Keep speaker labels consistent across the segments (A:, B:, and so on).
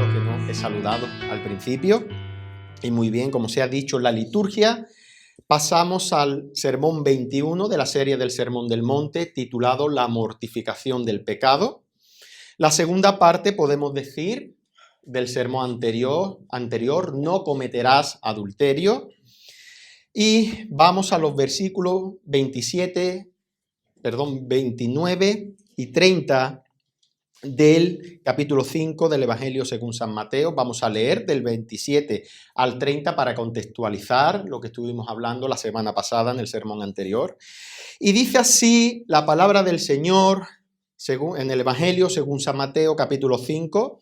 A: los que no he saludado al principio. Y muy bien, como se ha dicho en la liturgia, pasamos al sermón 21 de la serie del Sermón del Monte, titulado La mortificación del pecado. La segunda parte, podemos decir, del sermón anterior, no cometerás adulterio. Y vamos a los versículos 29 y 30 del capítulo 5 del Evangelio según San Mateo. Vamos a leer del 27 al 30 para contextualizar lo que estuvimos hablando la semana pasada en el sermón anterior. Y dice así la palabra del Señor en el Evangelio según San Mateo, capítulo 5,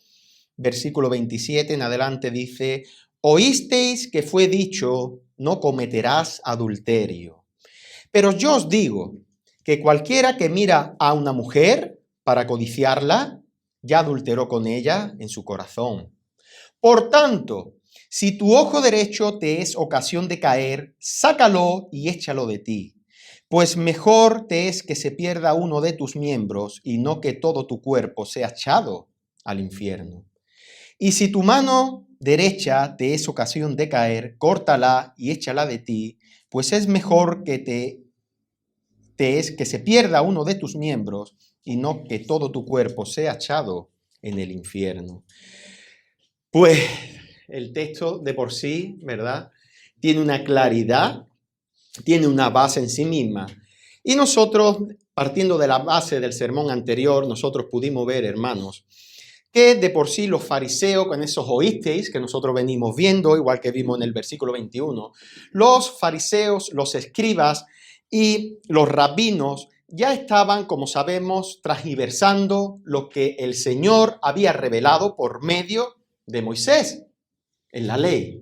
A: versículo 27 en adelante, dice: oísteis que fue dicho, no cometerás adulterio. Pero yo os digo que cualquiera que mira a una mujer para codiciarla, ya adulteró con ella en su corazón. Por tanto, si tu ojo derecho te es ocasión de caer, sácalo y échalo de ti, pues mejor te es que se pierda uno de tus miembros y no que todo tu cuerpo sea echado al infierno. Y si tu mano derecha te es ocasión de caer, córtala y échala de ti, pues es mejor que te es que se pierda uno de tus miembros y no que todo tu cuerpo sea echado en el infierno. Pues el texto de por sí, ¿verdad?, tiene una claridad, tiene una base en sí misma. Y nosotros, partiendo de la base del sermón anterior, nosotros pudimos ver, hermanos, que de por sí los fariseos, con esos oísteis que nosotros venimos viendo, igual que vimos en el versículo 21, los fariseos, los escribas y los rabinos ya estaban, como sabemos, transgiversando lo que el Señor había revelado por medio de Moisés en la ley,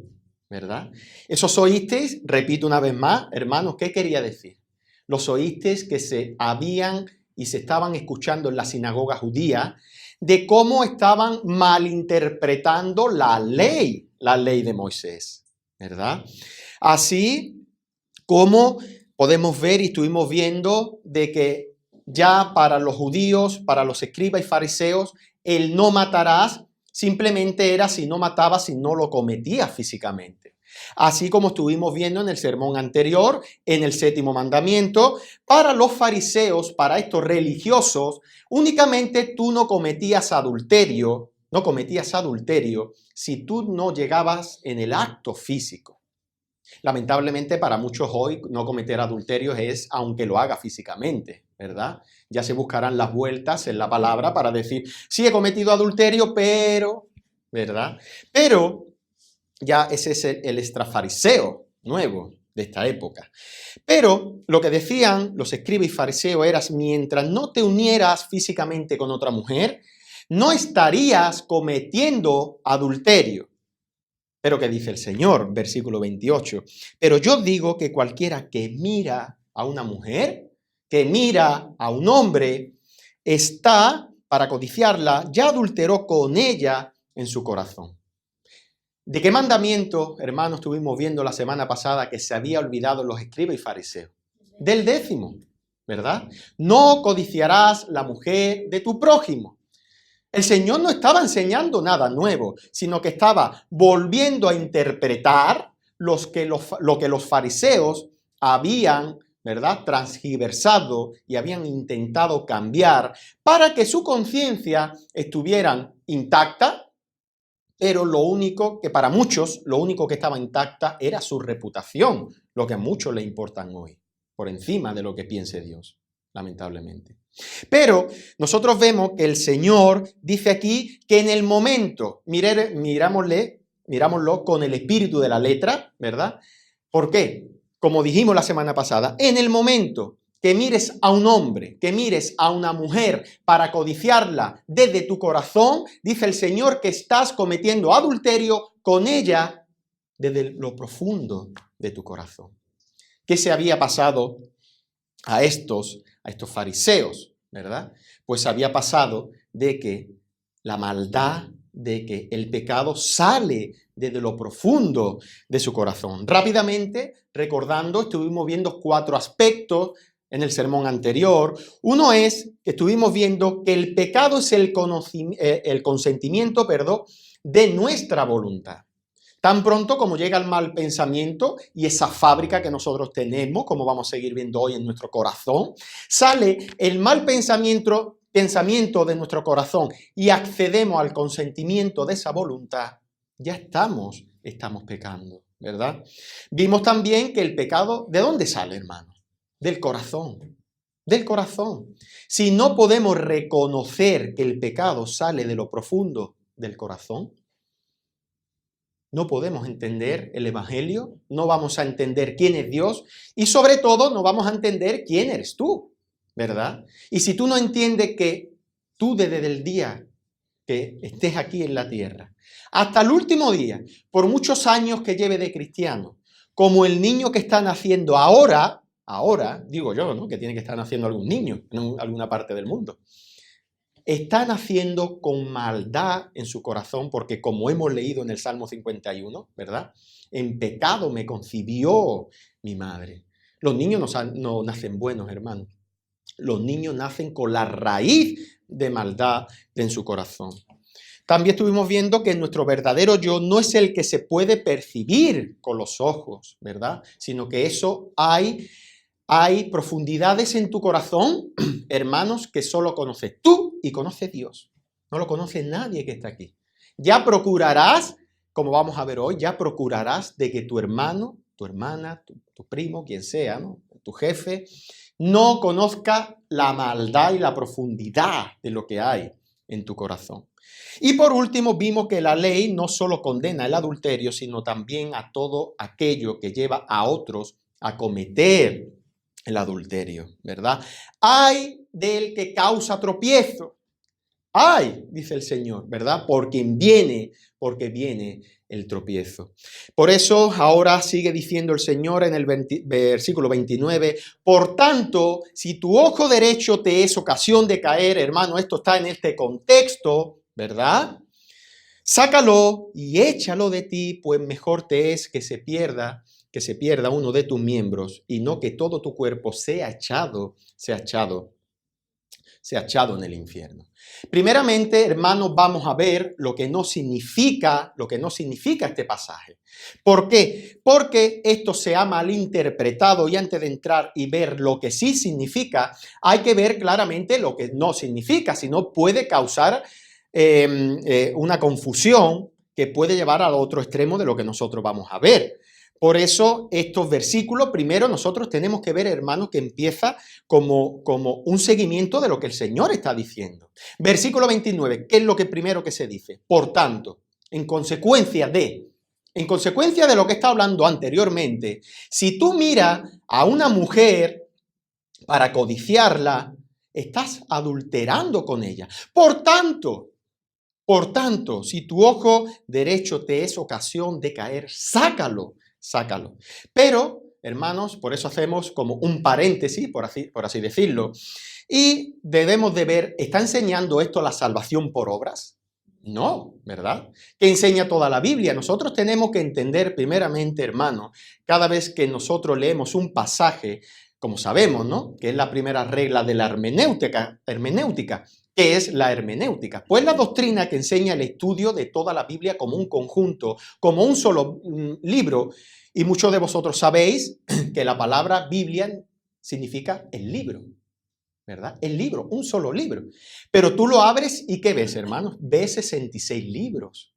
A: ¿verdad? Esos oísteis, repito una vez más, hermanos, ¿qué quería decir? Los oísteis que se estaban escuchando en la sinagoga judía de cómo estaban malinterpretando la ley de Moisés, ¿verdad? Así como podemos ver y estuvimos viendo de que ya para los judíos, para los escribas y fariseos, el no matarás simplemente era si no matabas, si no lo cometías físicamente. Así como estuvimos viendo en el sermón anterior, en el 7º mandamiento, para los fariseos, para estos religiosos, únicamente tú no cometías adulterio si tú no llegabas en el acto físico. Lamentablemente para muchos hoy no cometer adulterio es aunque lo haga físicamente, ¿verdad? Ya se buscarán las vueltas en la palabra para decir, sí he cometido adulterio, pero, ¿verdad? Pero ya ese es el extrafariseo nuevo de esta época. Pero lo que decían los escribas y fariseos era, mientras no te unieras físicamente con otra mujer, no estarías cometiendo adulterio. Pero ¿qué dice el Señor? Versículo 28. Pero yo digo que cualquiera que mira a una mujer, que mira a un hombre, está, para codiciarla, ya adulteró con ella en su corazón. ¿De qué mandamiento, hermanos, estuvimos viendo la semana pasada que se había olvidado los escribas y fariseos? Del 10º, ¿verdad? No codiciarás la mujer de tu prójimo. El Señor no estaba enseñando nada nuevo, sino que estaba volviendo a interpretar lo que los fariseos habían, ¿verdad?, transgiversado y habían intentado cambiar para que su conciencia estuviera intacta, pero para muchos, lo único que estaba intacta era su reputación, lo que a muchos le importan hoy, por encima de lo que piense Dios, lamentablemente. Pero nosotros vemos que el Señor dice aquí que en el momento, mirámoslo con el espíritu de la letra, ¿verdad? ¿Por qué? Como dijimos la semana pasada, en el momento que mires a un hombre, que mires a una mujer para codiciarla desde tu corazón, dice el Señor que estás cometiendo adulterio con ella desde lo profundo de tu corazón. ¿Qué se había pasado a estos fariseos, ¿verdad? Pues había pasado de que la maldad, de que el pecado sale desde lo profundo de su corazón. Rápidamente, recordando, estuvimos viendo 4 aspectos en el sermón anterior. Uno es que estuvimos viendo que el pecado es el consentimiento, de nuestra voluntad. Tan pronto como llega el mal pensamiento y esa fábrica que nosotros tenemos, como vamos a seguir viendo hoy en nuestro corazón, sale el mal pensamiento de nuestro corazón y accedemos al consentimiento de esa voluntad, ya estamos pecando, ¿verdad? Vimos también que el pecado, ¿de dónde sale, hermano? Del corazón, del corazón. Si no podemos reconocer que el pecado sale de lo profundo del corazón, no podemos entender el Evangelio, no vamos a entender quién es Dios y sobre todo no vamos a entender quién eres tú, ¿verdad? Y si tú no entiendes que tú desde el día que estés aquí en la tierra, hasta el último día, por muchos años que lleve de cristiano, como el niño que está naciendo ahora, digo yo, ¿no? Que tiene que estar naciendo algún niño en alguna parte del mundo, está naciendo con maldad en su corazón, porque como hemos leído en el Salmo 51, ¿verdad? En pecado me concibió mi madre. Los niños no nacen buenos, hermanos. Los niños nacen con la raíz de maldad en su corazón. También estuvimos viendo que nuestro verdadero yo no es el que se puede percibir con los ojos, ¿verdad? Sino que eso hay profundidades en tu corazón, hermanos, que solo conoces tú y conoce Dios. No lo conoce nadie que está aquí. Ya procurarás, como vamos a ver hoy, ya procurarás de que tu hermano, tu hermana, tu primo, quien sea, ¿no? Tu jefe, no conozca la maldad y la profundidad de lo que hay en tu corazón. Y por último, vimos que la ley no solo condena el adulterio, sino también a todo aquello que lleva a otros a cometer el adulterio, ¿verdad? Ay del que causa tropiezo. Ay, dice el Señor, ¿verdad? Porque viene el tropiezo. Por eso ahora sigue diciendo el Señor en el versículo 29, por tanto, si tu ojo derecho te es ocasión de caer, hermano, esto está en este contexto, ¿verdad? Sácalo y échalo de ti, pues mejor te es que se pierda uno de tus miembros y no que todo tu cuerpo sea echado en el infierno. Primeramente, hermanos, vamos a ver lo que no significa este pasaje. ¿Por qué? Porque esto se ha malinterpretado y antes de entrar y ver lo que sí significa, hay que ver claramente lo que no significa, si no puede causar una confusión que puede llevar al otro extremo de lo que nosotros vamos a ver. Por eso estos versículos, primero nosotros tenemos que ver, hermanos, que empieza como un seguimiento de lo que el Señor está diciendo. Versículo 29, ¿qué es lo que primero que se dice? Por tanto, en consecuencia de lo que está hablando anteriormente, si tú miras a una mujer para codiciarla, estás adulterando con ella. Por tanto, si tu ojo derecho te es ocasión de caer, sácalo. Pero, hermanos, por eso hacemos como un paréntesis, por así decirlo, y debemos de ver, ¿está enseñando esto la salvación por obras? No, ¿verdad? ¿Qué enseña toda la Biblia? Nosotros tenemos que entender primeramente, hermano, cada vez que nosotros leemos un pasaje, como sabemos, ¿no? Que es la primera regla de la hermenéutica. ¿Qué es la hermenéutica? Pues la doctrina que enseña el estudio de toda la Biblia como un conjunto, como un solo libro. Y muchos de vosotros sabéis que la palabra Biblia significa el libro, ¿verdad? El libro, un solo libro. Pero tú lo abres y ¿qué ves, hermanos? Ves 66 libros,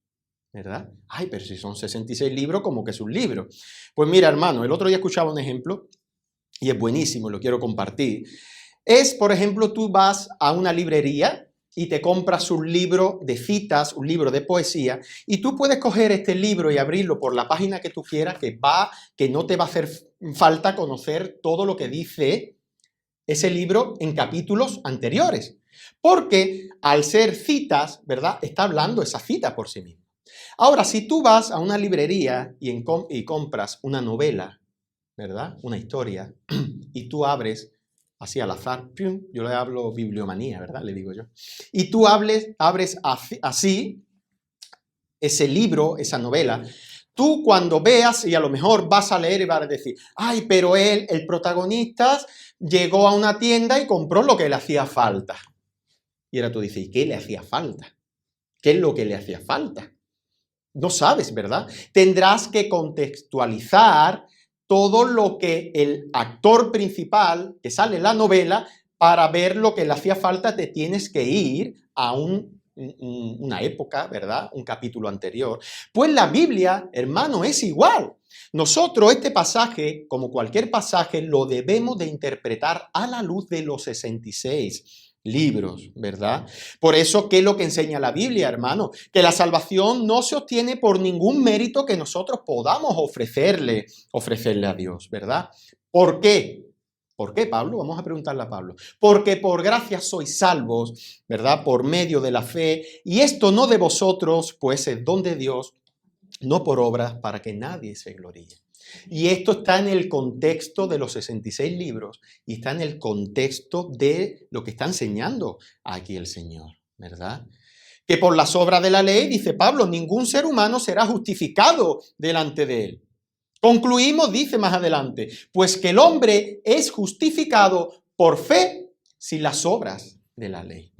A: ¿verdad? Ay, pero si son 66 libros, ¿cómo que es un libro? Pues mira, hermano, el otro día escuchaba un ejemplo y es buenísimo, lo quiero compartir. Es, por ejemplo, tú vas a una librería y te compras un libro de citas, un libro de poesía, y tú puedes coger este libro y abrirlo por la página que tú quieras, que no te va a hacer falta conocer todo lo que dice ese libro en capítulos anteriores. Porque al ser citas, ¿verdad? Está hablando esa cita por sí misma. Ahora, si tú vas a una librería y compras una novela, ¿verdad? Una historia, y tú abres así al azar, yo le hablo bibliomanía, ¿verdad? Le digo yo. Y tú abres así ese libro, esa novela, Tú cuando veas y a lo mejor vas a leer y vas a decir, ay, pero él, el protagonista, llegó a una tienda y compró lo que le hacía falta. Y ahora tú dices, ¿y qué le hacía falta? ¿Qué es lo que le hacía falta? No sabes, ¿verdad? Tendrás que contextualizar todo lo que el actor principal que sale en la novela, para ver lo que le hacía falta, te tienes que ir a una época, ¿verdad? Un capítulo anterior. Pues la Biblia, hermano, es igual. Nosotros este pasaje, como cualquier pasaje, lo debemos de interpretar a la luz de los 66 libros, ¿verdad? Por eso, ¿qué es lo que enseña la Biblia, hermano? Que la salvación no se obtiene por ningún mérito que nosotros podamos ofrecerle a Dios, ¿verdad? ¿Por qué? ¿Por qué, Pablo? Vamos a preguntarle a Pablo. Porque por gracia sois salvos, ¿verdad? Por medio de la fe. Y esto no de vosotros, pues es don de Dios, no por obras, para que nadie se gloríe. Y esto está en el contexto de los 66 libros y está en el contexto de lo que está enseñando aquí el Señor, ¿verdad? Que por las obras de la ley, dice Pablo, ningún ser humano será justificado delante de él. Concluimos, dice más adelante, pues que el hombre es justificado por fe sin las obras de la ley.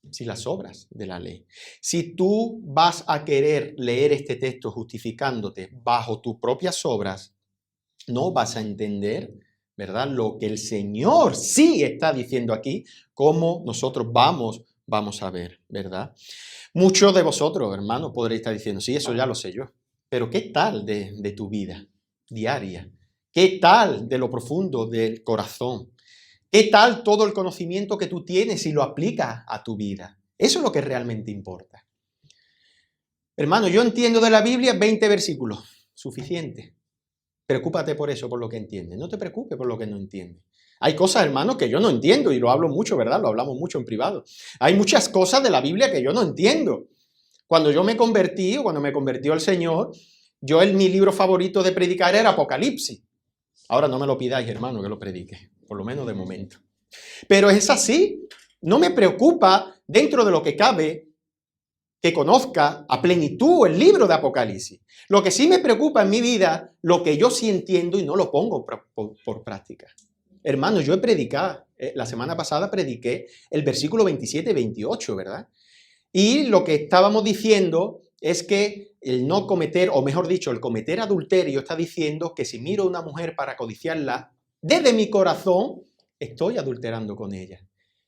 A: Sin las obras de la ley. Si tú vas a querer leer este texto justificándote bajo tus propias obras, no vas a entender, ¿verdad?, lo que el Señor sí está diciendo aquí, como nosotros vamos a ver, ¿verdad? Muchos de vosotros, hermanos, podréis estar diciendo, sí, eso ya lo sé yo, pero ¿qué tal de tu vida diaria? ¿Qué tal de lo profundo del corazón? ¿Qué tal todo el conocimiento que tú tienes y lo aplicas a tu vida? Eso es lo que realmente importa. Hermano, yo entiendo de la Biblia 20 versículos, suficiente. Preocúpate por eso, por lo que entiendes. No te preocupes por lo que no entiendes. Hay cosas, hermano, que yo no entiendo y lo hablo mucho, ¿verdad? Lo hablamos mucho en privado. Hay muchas cosas de la Biblia que yo no entiendo. Cuando yo me convertí, o cuando me convirtió el Señor, mi libro favorito de predicar era Apocalipsis. Ahora no me lo pidáis, hermano, que lo predique, por lo menos de momento. Pero es así. No me preocupa, dentro de lo que cabe, que conozca a plenitud el libro de Apocalipsis. Lo que sí me preocupa en mi vida, lo que yo sí entiendo y no lo pongo por práctica. Hermano, yo he predicado, la semana pasada prediqué el versículo 27 y 28, ¿verdad? Y lo que estábamos diciendo es que el no cometer, o mejor dicho, el cometer adulterio, está diciendo que si miro a una mujer para codiciarla, desde mi corazón estoy adulterando con ella.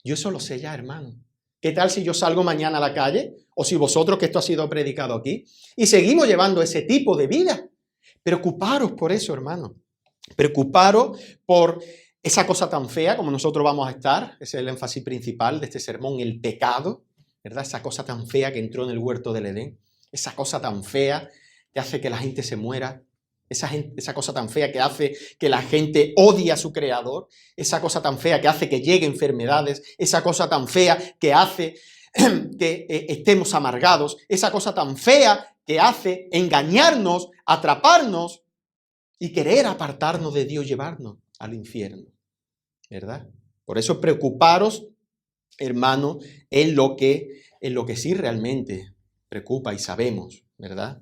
A: Yo eso lo sé ya, hermano. ¿Qué tal si yo salgo mañana a la calle, o si vosotros, que esto ha sido predicado aquí, y seguimos llevando ese tipo de vida? Preocuparos por eso, hermano. Preocuparos por esa cosa tan fea como nosotros vamos a estar, ese es el énfasis principal de este sermón, el pecado, ¿verdad? Esa cosa tan fea que entró en el huerto del Edén, esa cosa tan fea que hace que la gente se muera, esa cosa tan fea que hace que la gente odie a su creador, esa cosa tan fea que hace que lleguen enfermedades, esa cosa tan fea que hace que estemos amargados, esa cosa tan fea que hace engañarnos, atraparnos y querer apartarnos de Dios, llevarnos al infierno, ¿verdad? Por eso preocuparos, hermano, en lo que sí realmente preocupa y sabemos, ¿verdad?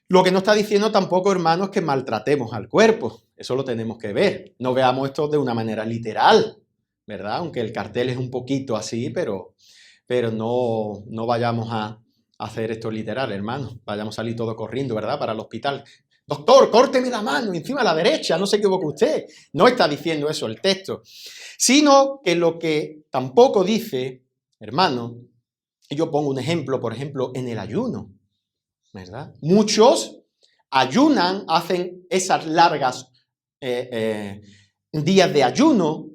A: Lo que no está diciendo tampoco, hermanos, es que maltratemos al cuerpo. Eso lo tenemos que ver. No veamos esto de una manera literal, ¿verdad? Aunque el cartel es un poquito así, pero no vayamos a hacer esto literal, hermano. Vayamos a salir todos corriendo, ¿verdad? Para el hospital. Doctor, córteme la mano, encima a la derecha, no se equivoque usted. No está diciendo eso el texto. Sino que lo que tampoco dice, hermano, yo pongo un ejemplo, por ejemplo, en el ayuno, ¿verdad? Muchos ayunan, hacen esas largas días de ayuno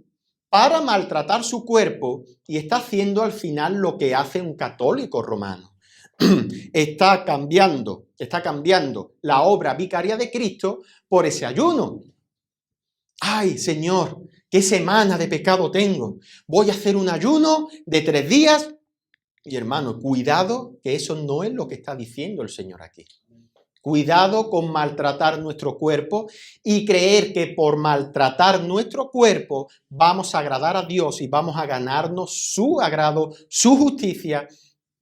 A: para maltratar su cuerpo y está haciendo al final lo que hace un católico romano. Está cambiando la obra vicaria de Cristo por ese ayuno. ¡Ay, Señor! ¿Qué semana de pecado tengo? Voy a hacer un ayuno de 3 días. Y hermano, cuidado, que eso no es lo que está diciendo el Señor aquí. Cuidado con maltratar nuestro cuerpo y creer que por maltratar nuestro cuerpo vamos a agradar a Dios y vamos a ganarnos su agrado, su justicia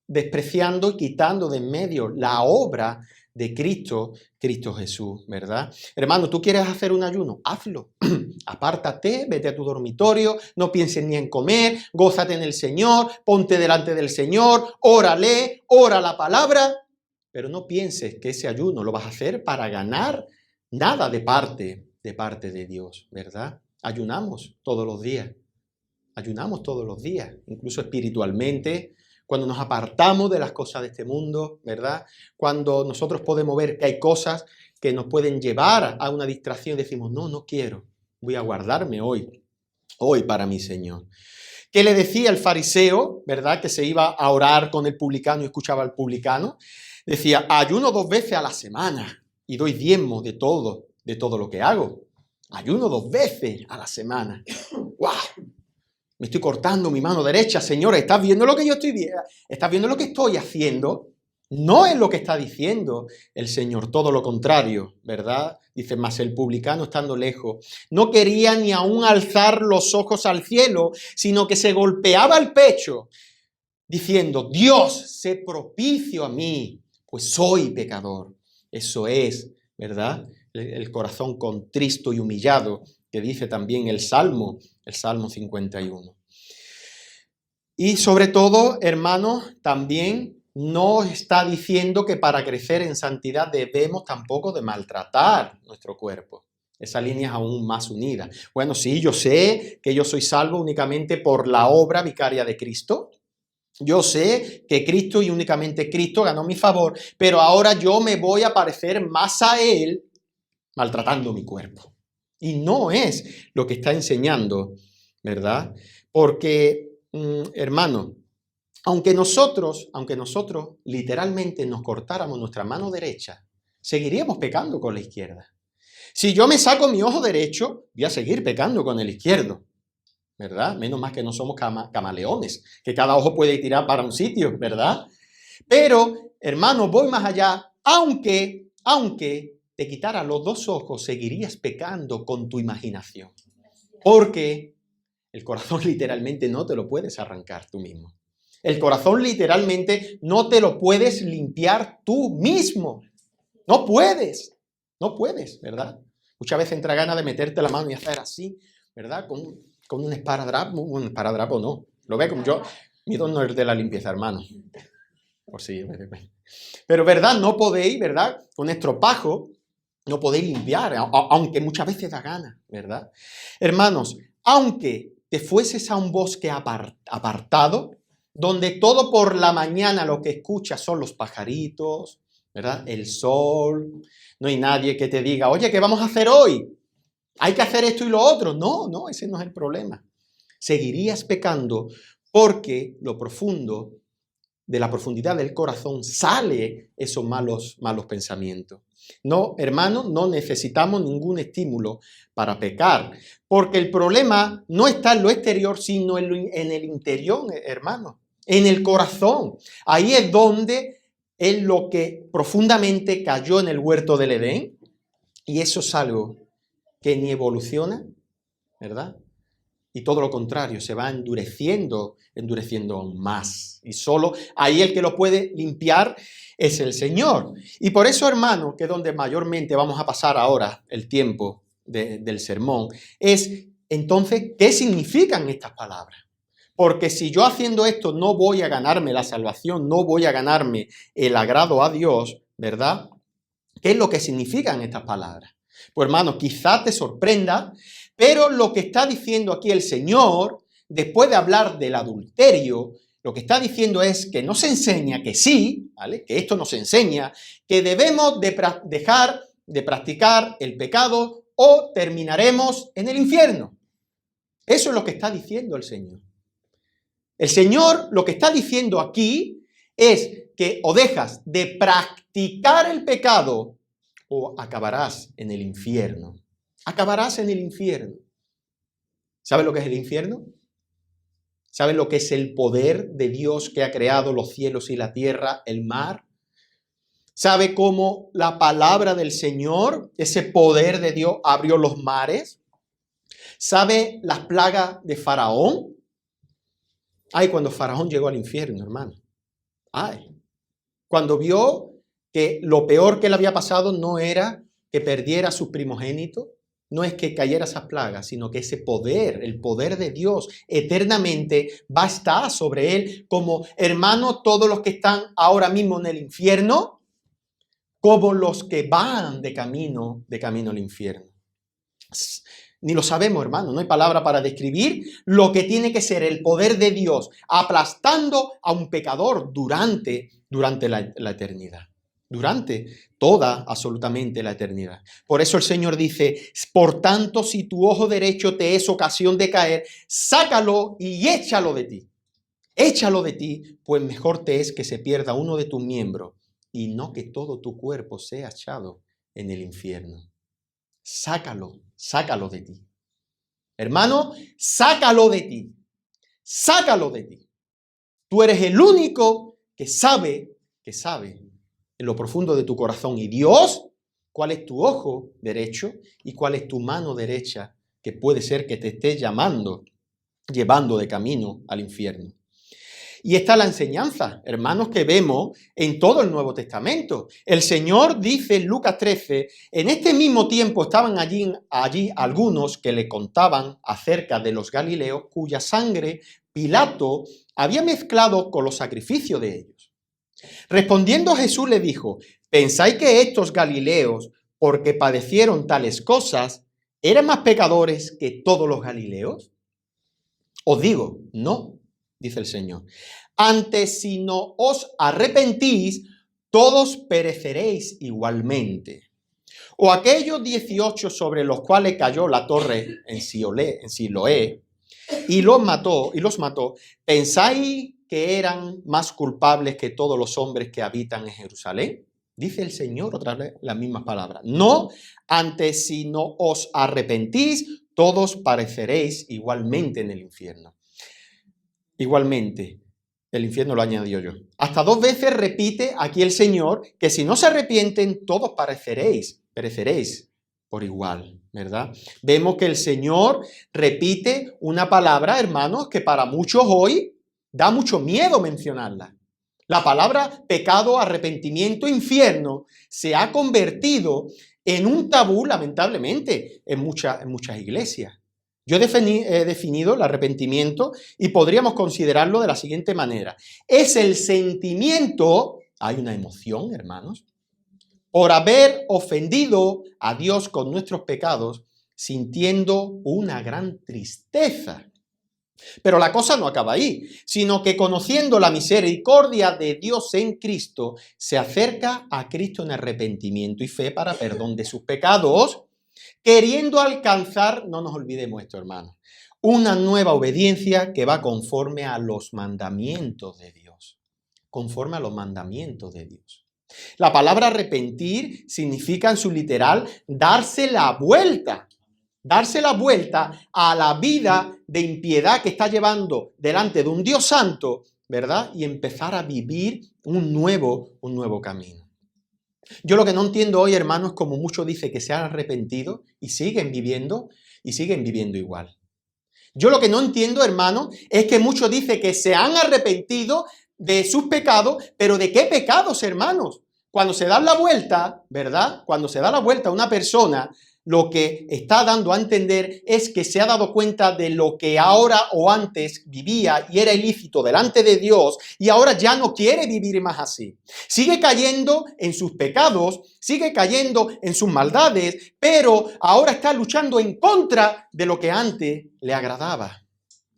A: despreciando y quitando de en medio la obra de Cristo Jesús, ¿verdad? Hermano, ¿tú quieres hacer un ayuno? Hazlo. Apártate, vete a tu dormitorio, no pienses ni en comer, gózate en el Señor, ponte delante del Señor, órale, ora la palabra, pero no pienses que ese ayuno lo vas a hacer para ganar nada de parte de Dios, ¿verdad? Ayunamos todos los días, incluso espiritualmente, cuando nos apartamos de las cosas de este mundo, ¿verdad? Cuando nosotros podemos ver que hay cosas que nos pueden llevar a una distracción y decimos, no quiero, voy a guardarme hoy para mi Señor. ¿Qué le decía el fariseo, verdad? Que se iba a orar con el publicano y escuchaba al publicano. Decía, ayuno 2 veces a la semana y doy diezmo de todo lo que hago. Ayuno 2 veces a la semana. ¡Guau! Me estoy cortando mi mano derecha, Señor, ¿estás viendo lo que yo estoy viendo? ¿Estás viendo lo que estoy haciendo? No es lo que está diciendo el Señor, todo lo contrario, ¿verdad? Dice, mas el publicano estando lejos, no quería ni aún alzar los ojos al cielo, sino que se golpeaba el pecho, diciendo, Dios, sé propicio a mí, pues soy pecador. Eso es, ¿verdad? El corazón contristo y humillado, que dice también el Salmo 51. Y sobre todo, hermanos, también no está diciendo que para crecer en santidad debemos tampoco de maltratar nuestro cuerpo. Esa línea es aún más unida. Bueno, sí, yo sé que yo soy salvo únicamente por la obra vicaria de Cristo. Yo sé que Cristo y únicamente Cristo ganó mi favor, pero ahora yo me voy a parecer más a Él maltratando mi cuerpo. Y no es lo que está enseñando, ¿verdad? Porque, hermano, aunque nosotros literalmente nos cortáramos nuestra mano derecha, seguiríamos pecando con la izquierda. Si yo me saco mi ojo derecho, voy a seguir pecando con el izquierdo, ¿verdad? Menos más que no somos camaleones, que cada ojo puede tirar para un sitio, ¿verdad? Pero, hermano, voy más allá, aunque te quitara los 2 ojos, seguirías pecando con tu imaginación. Porque el corazón literalmente no te lo puedes arrancar tú mismo. El corazón literalmente no te lo puedes limpiar tú mismo. No puedes, ¿verdad? Muchas veces entra ganas de meterte la mano y hacer así, ¿verdad? Con un esparadrapo no. Lo ve como yo. Mi don no es de la limpieza, hermano. Por si. Pero, ¿verdad? No podéis, ¿verdad? Con estropajo no podéis limpiar, aunque muchas veces da gana, ¿verdad? Hermanos, aunque te fueses a un bosque apartado, donde todo por la mañana lo que escuchas son los pajaritos, ¿verdad? El sol, no hay nadie que te diga, oye, ¿qué vamos a hacer hoy? Hay que hacer esto y lo otro. No, ese no es el problema. Seguirías pecando porque lo profundo, de la profundidad del corazón, sale esos malos pensamientos. No, hermano, no necesitamos ningún estímulo para pecar, porque el problema no está en lo exterior, sino en el interior, hermano, en el corazón. Ahí es donde es lo que profundamente cayó en el huerto del Edén, y eso es algo que ni evoluciona, ¿verdad? Y todo lo contrario, se va endureciendo aún más. Y solo ahí el que lo puede limpiar es el Señor. Y por eso, hermano, que donde mayormente vamos a pasar ahora el tiempo del sermón, es entonces, ¿qué significan estas palabras? Porque si yo haciendo esto no voy a ganarme la salvación, no voy a ganarme el agrado a Dios, ¿verdad? ¿Qué es lo que significan estas palabras? Pues, hermano, quizá te sorprenda, pero lo que está diciendo aquí el Señor, después de hablar del adulterio, lo que está diciendo es que nos enseña que sí, ¿vale? Que esto nos enseña que debemos dejar de practicar el pecado o terminaremos en el infierno. Eso es lo que está diciendo el Señor. El Señor lo que está diciendo aquí es que o dejas de practicar el pecado o acabarás en el infierno. Acabarás en el infierno. ¿Sabes lo que es el infierno? ¿Sabes lo que es el poder de Dios que ha creado los cielos y la tierra, el mar? ¿Sabe cómo la palabra del Señor, ese poder de Dios, abrió los mares? ¿Sabe las plagas de Faraón? Ay, cuando Faraón llegó al infierno, hermano. Ay, cuando vio que lo peor que le había pasado no era que perdiera a su primogénito, no es que cayera esas plagas, sino que ese poder, el poder de Dios, eternamente va a estar sobre él, como hermanos, todos los que están ahora mismo en el infierno, como los que van de camino al infierno. Ni lo sabemos, hermano, no hay palabra para describir lo que tiene que ser el poder de Dios aplastando a un pecador durante la eternidad. Durante toda, absolutamente la eternidad. Por eso el Señor dice, por tanto, si tu ojo derecho te es ocasión de caer, sácalo y échalo de ti. Échalo de ti, pues mejor te es que se pierda uno de tus miembros y no que todo tu cuerpo sea echado en el infierno. Sácalo de ti. Hermano, sácalo de ti. Sácalo de ti. Tú eres el único que sabe en lo profundo de tu corazón. Y Dios, cuál es tu ojo derecho y cuál es tu mano derecha, que puede ser que te esté llevando de camino al infierno. Y esta es la enseñanza, hermanos, que vemos en todo el Nuevo Testamento. El Señor dice en Lucas 13, en este mismo tiempo estaban allí algunos que le contaban acerca de los galileos cuya sangre Pilato había mezclado con los sacrificios de ellos. Respondiendo Jesús le dijo, ¿pensáis que estos galileos, porque padecieron tales cosas, eran más pecadores que todos los galileos? Os digo, no. Dice el Señor, antes si no os arrepentís, todos pereceréis igualmente. O aquellos 18 sobre los cuales cayó la torre en Siloé y los mató, ¿pensáis que eran más culpables que todos los hombres que habitan en Jerusalén? Dice el Señor otra vez las mismas palabras. No, antes si no os arrepentís, todos pereceréis igualmente en el infierno. Igualmente, el infierno lo añadió yo. Hasta 2 veces repite aquí el Señor que si no se arrepienten, todos pereceréis por igual, ¿verdad? Vemos que el Señor repite una palabra, hermanos, que para muchos hoy da mucho miedo mencionarla. La palabra pecado, arrepentimiento, infierno se ha convertido en un tabú, lamentablemente, en muchas iglesias. Yo he definido el arrepentimiento y podríamos considerarlo de la siguiente manera. Es el sentimiento, hay una emoción, hermanos, por haber ofendido a Dios con nuestros pecados, sintiendo una gran tristeza. Pero la cosa no acaba ahí, sino que conociendo la misericordia de Dios en Cristo, se acerca a Cristo en arrepentimiento y fe para perdón de sus pecados, queriendo alcanzar, no nos olvidemos esto, hermanos, una nueva obediencia que va conforme a los mandamientos de Dios. Conforme a los mandamientos de Dios. La palabra arrepentir significa en su literal darse la vuelta a la vida de impiedad que está llevando delante de un Dios santo, ¿verdad? Y empezar a vivir un nuevo camino. Yo lo que no entiendo hoy, hermanos, como muchos dicen que se han arrepentido y siguen viviendo igual. Yo lo que no entiendo, hermanos, es que muchos dicen que se han arrepentido de sus pecados, pero ¿de qué pecados, hermanos? Cuando se da la vuelta, ¿verdad? Cuando se da la vuelta a una persona, lo que está dando a entender es que se ha dado cuenta de lo que ahora o antes vivía y era ilícito delante de Dios y ahora ya no quiere vivir más así. Sigue cayendo en sus pecados, sigue cayendo en sus maldades, pero ahora está luchando en contra de lo que antes le agradaba.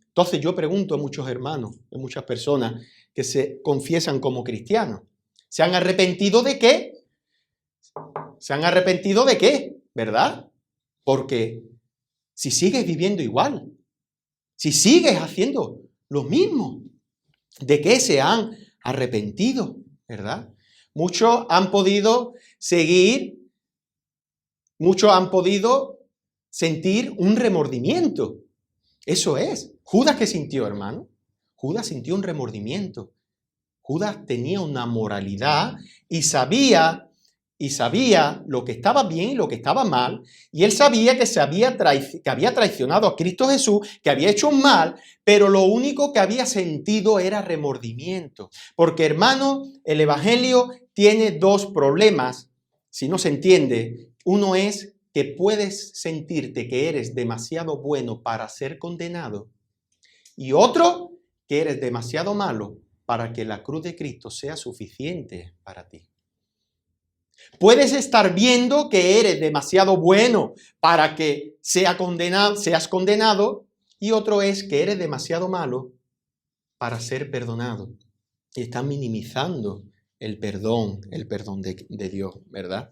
A: Entonces yo pregunto a muchos hermanos, a muchas personas que se confiesan como cristianos, ¿se han arrepentido de qué? ¿Se han arrepentido de qué? ¿Verdad? Porque si sigues viviendo igual, si sigues haciendo lo mismo, ¿de qué se han arrepentido? ¿Verdad? Muchos han podido sentir un remordimiento. Eso es. ¿Judas qué sintió, hermano? Judas sintió un remordimiento. Judas tenía una moralidad y sabía y sabía lo que estaba bien y lo que estaba mal, y él sabía que que había traicionado a Cristo Jesús, que había hecho un mal, pero lo único que había sentido era remordimiento. Porque, hermano, el Evangelio tiene dos problemas, si no se entiende. Uno es que puedes sentirte que eres demasiado bueno para ser condenado, y otro, que eres demasiado malo para que la cruz de Cristo sea suficiente para ti. Puedes estar viendo que eres demasiado bueno para que seas condenado, y otro es que eres demasiado malo para ser perdonado. Y están minimizando el perdón de Dios, ¿verdad?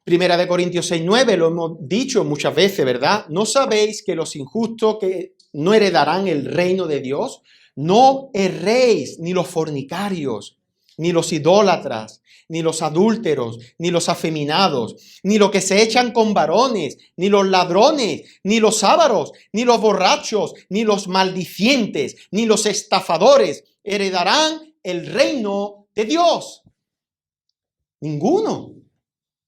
A: Primera de Corintios 6:9, lo hemos dicho muchas veces, ¿verdad? ¿No sabéis que los injustos que no heredarán el reino de Dios? No erréis, ni los fornicarios, ni los idólatras, ni los adúlteros, ni los afeminados, ni los que se echan con varones, ni los ladrones, ni los ávaros, ni los borrachos, ni los maldicientes, ni los estafadores heredarán el reino de Dios. Ninguno.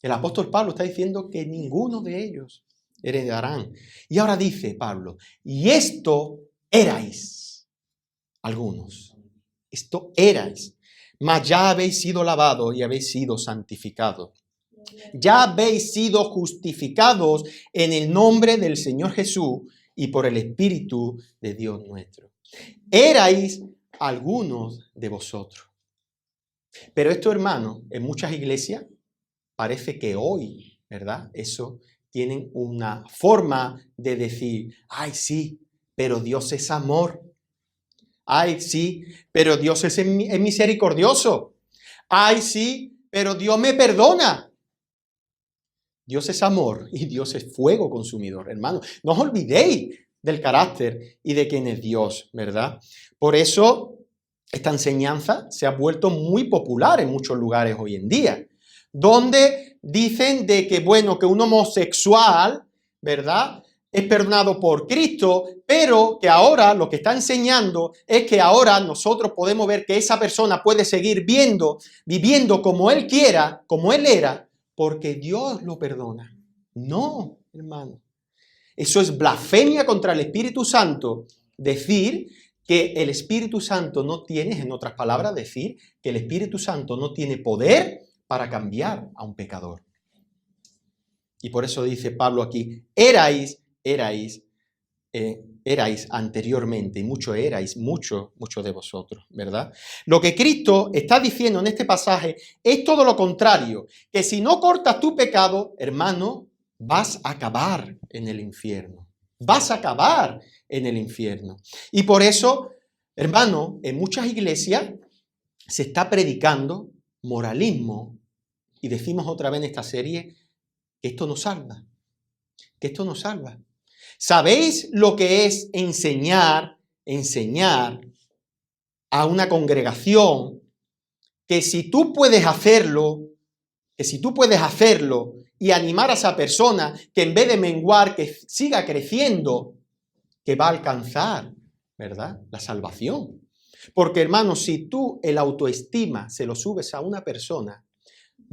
A: El apóstol Pablo está diciendo que ninguno de ellos heredarán. Y ahora dice Pablo, y esto erais algunos. Esto erais. Mas ya habéis sido lavados y habéis sido santificados. Ya habéis sido justificados en el nombre del Señor Jesús y por el Espíritu de Dios nuestro. Erais algunos de vosotros. Pero esto, hermano, en muchas iglesias parece que hoy, ¿verdad? Eso tienen una forma de decir, ay, sí, pero Dios es amor. Ay, sí, pero Dios es misericordioso. Ay, sí, pero Dios me perdona. Dios es amor y Dios es fuego consumidor, hermano. No os olvidéis del carácter y de quién es Dios, ¿verdad? Por eso esta enseñanza se ha vuelto muy popular en muchos lugares hoy en día, donde dicen de que, bueno, que un homosexual, ¿verdad?, es perdonado por Cristo, pero que ahora lo que está enseñando es que ahora nosotros podemos ver que esa persona puede seguir viviendo como él quiera, como él era, porque Dios lo perdona. No, hermano. Eso es blasfemia contra el Espíritu Santo, decir que el Espíritu Santo no tiene, en otras palabras, decir que el Espíritu Santo no tiene poder para cambiar a un pecador. Y por eso dice Pablo aquí, erais anteriormente, y muchos de vosotros, ¿verdad? Lo que Cristo está diciendo en este pasaje es todo lo contrario, que si no cortas tu pecado, hermano, vas a acabar en el infierno. Vas a acabar en el infierno. Y por eso, hermano, en muchas iglesias se está predicando moralismo, y decimos otra vez en esta serie que esto no salva, que esto no salva. ¿Sabéis lo que es enseñar a una congregación que si tú puedes hacerlo y animar a esa persona que en vez de menguar, que siga creciendo, que va a alcanzar, ¿verdad?, la salvación? Porque, hermano, si tú el autoestima se lo subes a una persona,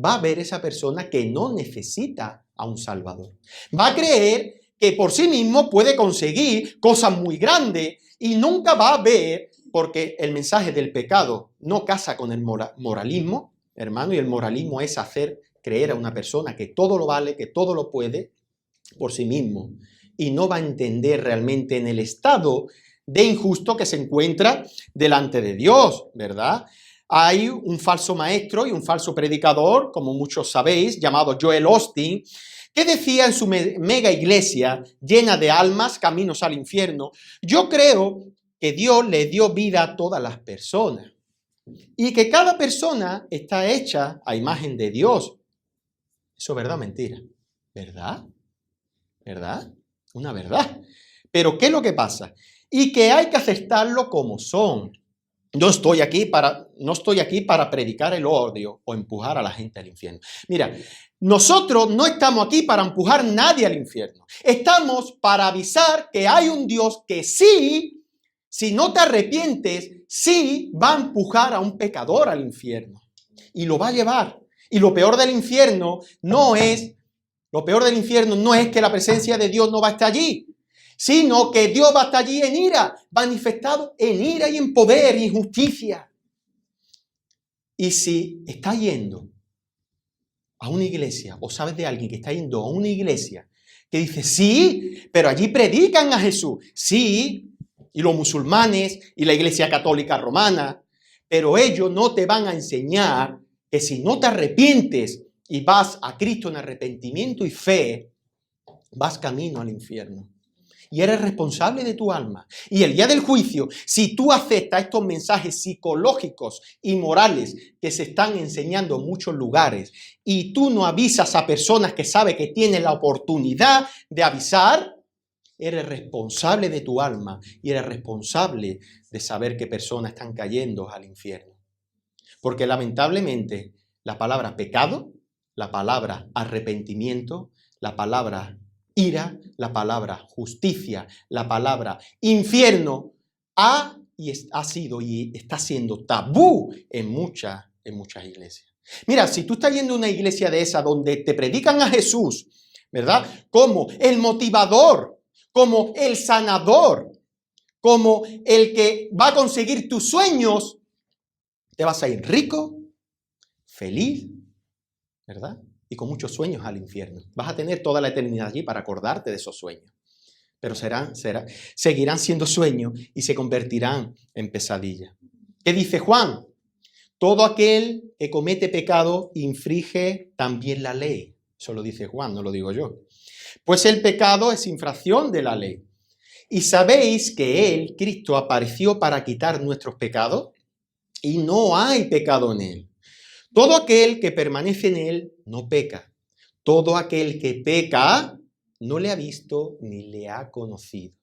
A: va a ver esa persona que no necesita a un Salvador. Va a creer que por sí mismo puede conseguir cosas muy grandes y nunca va a ver, porque el mensaje del pecado no casa con el moralismo, hermano, y el moralismo es hacer creer a una persona que todo lo vale, que todo lo puede por sí mismo, y no va a entender realmente en el estado de injusto que se encuentra delante de Dios, ¿verdad? Hay un falso maestro y un falso predicador, como muchos sabéis, llamado Joel Osteen, que decía en su mega iglesia llena de almas, caminos al infierno, yo creo que Dios le dio vida a todas las personas y que cada persona está hecha a imagen de Dios. Eso es verdad o mentira. ¿Verdad? ¿Verdad? Una verdad. Pero ¿qué es lo que pasa? Y que hay que aceptarlo como son. No estoy aquí para predicar el odio o empujar a la gente al infierno. Mira, nosotros no estamos aquí para empujar a nadie al infierno. Estamos para avisar que hay un Dios que sí, si no te arrepientes, sí va a empujar a un pecador al infierno. Y lo va a llevar. Y lo peor del infierno no es que la presencia de Dios no va a estar allí, sino que Dios va a estar allí en ira, manifestado en ira y en poder y en justicia. Y si estás yendo a una iglesia, o sabes de alguien que está yendo a una iglesia que dice, sí, pero allí predican a Jesús, sí, y los musulmanes y la iglesia católica romana, pero ellos no te van a enseñar que si no te arrepientes y vas a Cristo en arrepentimiento y fe, vas camino al infierno. Y eres responsable de tu alma. Y el día del juicio, si tú aceptas estos mensajes psicológicos y morales que se están enseñando en muchos lugares y tú no avisas a personas que saben que tienen la oportunidad de avisar, eres responsable de tu alma y eres responsable de saber qué personas están cayendo al infierno. Porque lamentablemente la palabra pecado, la palabra arrepentimiento, la palabra ira, la palabra justicia, la palabra infierno ha sido y está siendo tabú en muchas iglesias. Mira, si tú estás yendo a una iglesia de esa donde te predican a Jesús, ¿verdad? Como el motivador, como el sanador, como el que va a conseguir tus sueños, te vas a ir rico, feliz, ¿verdad? Y con muchos sueños al infierno. Vas a tener toda la eternidad allí para acordarte de esos sueños. Pero seguirán siendo sueños y se convertirán en pesadillas. ¿Qué dice Juan? Todo aquel que comete pecado infringe también la ley. Eso lo dice Juan, no lo digo yo. Pues el pecado es infracción de la ley. ¿Y sabéis que Él, Cristo, apareció para quitar nuestros pecados? Y no hay pecado en Él. Todo aquel que permanece en Él no peca. Todo aquel que peca no le ha visto ni le ha conocido.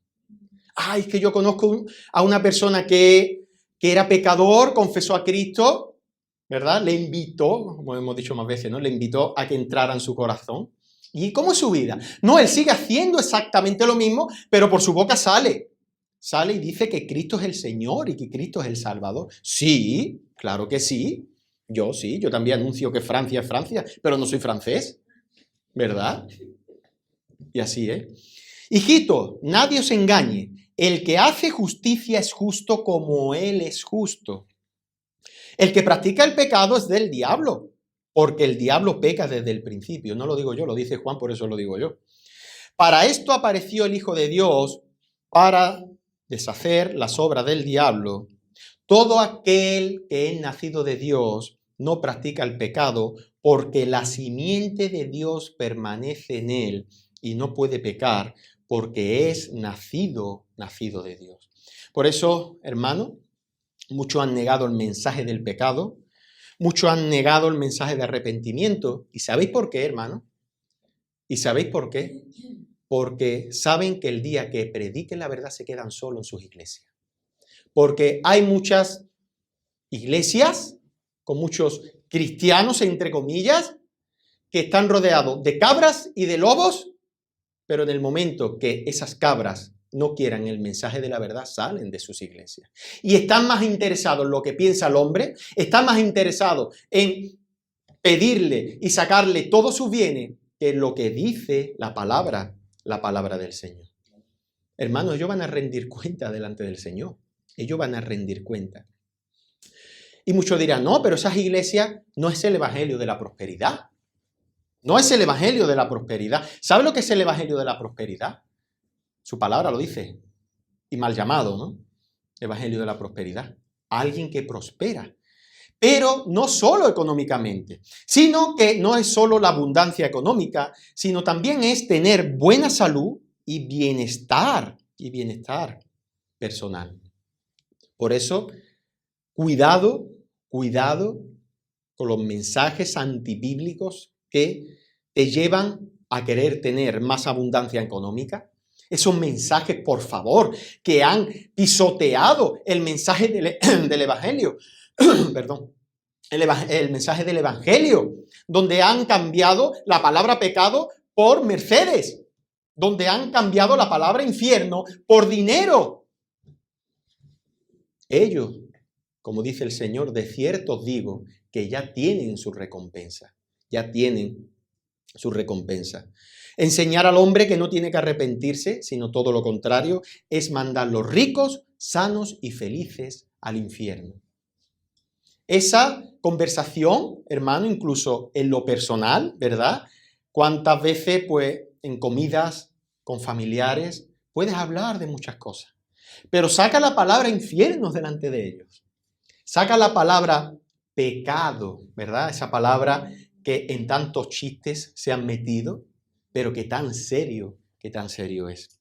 A: Es que yo conozco a una persona que era pecador, confesó a Cristo, ¿verdad? Le invitó, como hemos dicho más veces, ¿no? Le invitó a que entrara en su corazón. ¿Y cómo es su vida? No, él sigue haciendo exactamente lo mismo, pero por su boca sale y dice que Cristo es el Señor y que Cristo es el Salvador. Sí, claro que sí. Yo también anuncio que Francia es Francia, pero no soy francés, ¿verdad? Y así es. Hijito, nadie os engañe. El que hace justicia es justo como Él es justo. El que practica el pecado es del diablo, porque el diablo peca desde el principio. No lo digo yo, lo dice Juan, por eso lo digo yo. Para esto apareció el Hijo de Dios, para deshacer las obras del diablo. Todo aquel que es nacido de Dios no practica el pecado, porque la simiente de Dios permanece en él y no puede pecar, porque es nacido de Dios. Por eso, hermano, muchos han negado el mensaje del pecado, muchos han negado el mensaje de arrepentimiento. ¿Y sabéis por qué, hermano? ¿Y sabéis por qué? Porque saben que el día que prediquen la verdad se quedan solos en sus iglesias. Porque hay muchas iglesias con muchos cristianos, entre comillas, que están rodeados de cabras y de lobos, pero en el momento que esas cabras no quieran el mensaje de la verdad, salen de sus iglesias. Y están más interesados en lo que piensa el hombre, están más interesados en pedirle y sacarle todos sus bienes que en lo que dice la palabra del Señor. Hermanos, ellos van a rendir cuenta delante del Señor. Ellos van a rendir cuenta. Y muchos dirán, no, pero esas iglesias no es el evangelio de la prosperidad. No es el evangelio de la prosperidad. ¿Sabe lo que es el evangelio de la prosperidad? Su palabra lo dice. Y mal llamado, ¿no? Evangelio de la prosperidad. Alguien que prospera. Pero no solo económicamente, sino que no es solo la abundancia económica, sino también es tener buena salud y bienestar personal. Por eso, cuidado con los mensajes antibíblicos que te llevan a querer tener más abundancia económica. Esos mensajes, por favor, que han pisoteado el mensaje del Evangelio. Perdón. El mensaje del Evangelio, donde han cambiado la palabra pecado por Mercedes, donde han cambiado la palabra infierno por dinero. Ellos como dice el Señor, de cierto os digo que ya tienen su recompensa. Ya tienen su recompensa. Enseñar al hombre que no tiene que arrepentirse, sino todo lo contrario, es mandar los ricos, sanos y felices al infierno. Esa conversación, hermano, incluso en lo personal, ¿verdad? ¿Cuántas veces, pues, en comidas con familiares, puedes hablar de muchas cosas? Pero saca la palabra infiernos delante de ellos. Saca la palabra pecado, ¿verdad? Esa palabra que en tantos chistes se han metido, pero que tan serio es.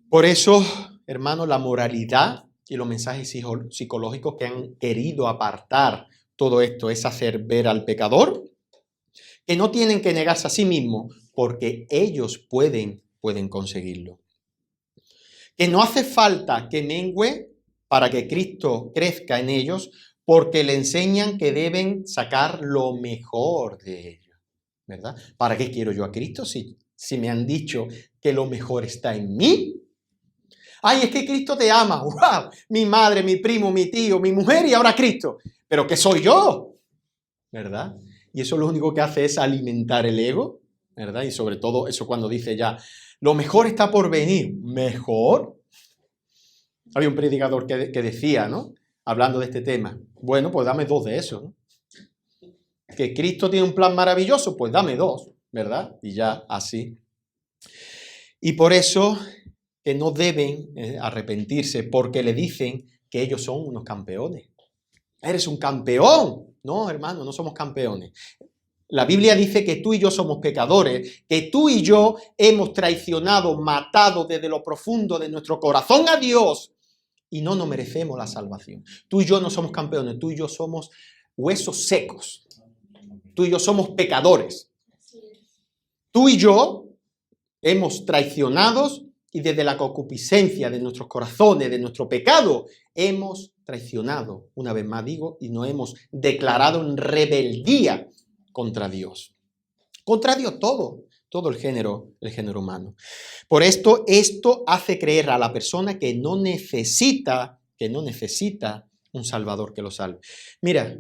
A: Por eso, hermano, la moralidad y los mensajes psicológicos que han querido apartar todo esto es hacer ver al pecador que no tienen que negarse a sí mismos porque ellos pueden conseguirlo. Que no hace falta que mengüe para que Cristo crezca en ellos porque le enseñan que deben sacar lo mejor de ellos, ¿verdad? ¿Para qué quiero yo a Cristo si me han dicho que lo mejor está en mí? Ay, es que Cristo te ama. ¡Wow! Mi madre, mi primo, mi tío, mi mujer y ahora Cristo. ¿Pero qué soy yo? ¿Verdad? Y eso lo único que hace es alimentar el ego, ¿verdad? Y sobre todo eso cuando dice ya, lo mejor está por venir. ¿Mejor? Había un predicador que decía, ¿no? Hablando de este tema. Bueno, pues dame 2 de esos, ¿no? Que Cristo tiene un plan maravilloso, pues dame 2, ¿verdad? Y ya así. Y por eso que no deben arrepentirse porque le dicen que ellos son unos campeones. Eres un campeón. No, hermano, no somos campeones. La Biblia dice que tú y yo somos pecadores, que tú y yo hemos traicionado, matado desde lo profundo de nuestro corazón a Dios y no nos merecemos la salvación. Tú y yo no somos campeones, tú y yo somos huesos secos. Tú y yo somos pecadores. Tú y yo hemos traicionado y desde la concupiscencia de nuestros corazones, de nuestro pecado, hemos traicionado, una vez más digo, y nos hemos declarado en rebeldía contra Dios. Contra Dios todo el género humano. Por esto hace creer a la persona que no necesita un Salvador que lo salve. Mira,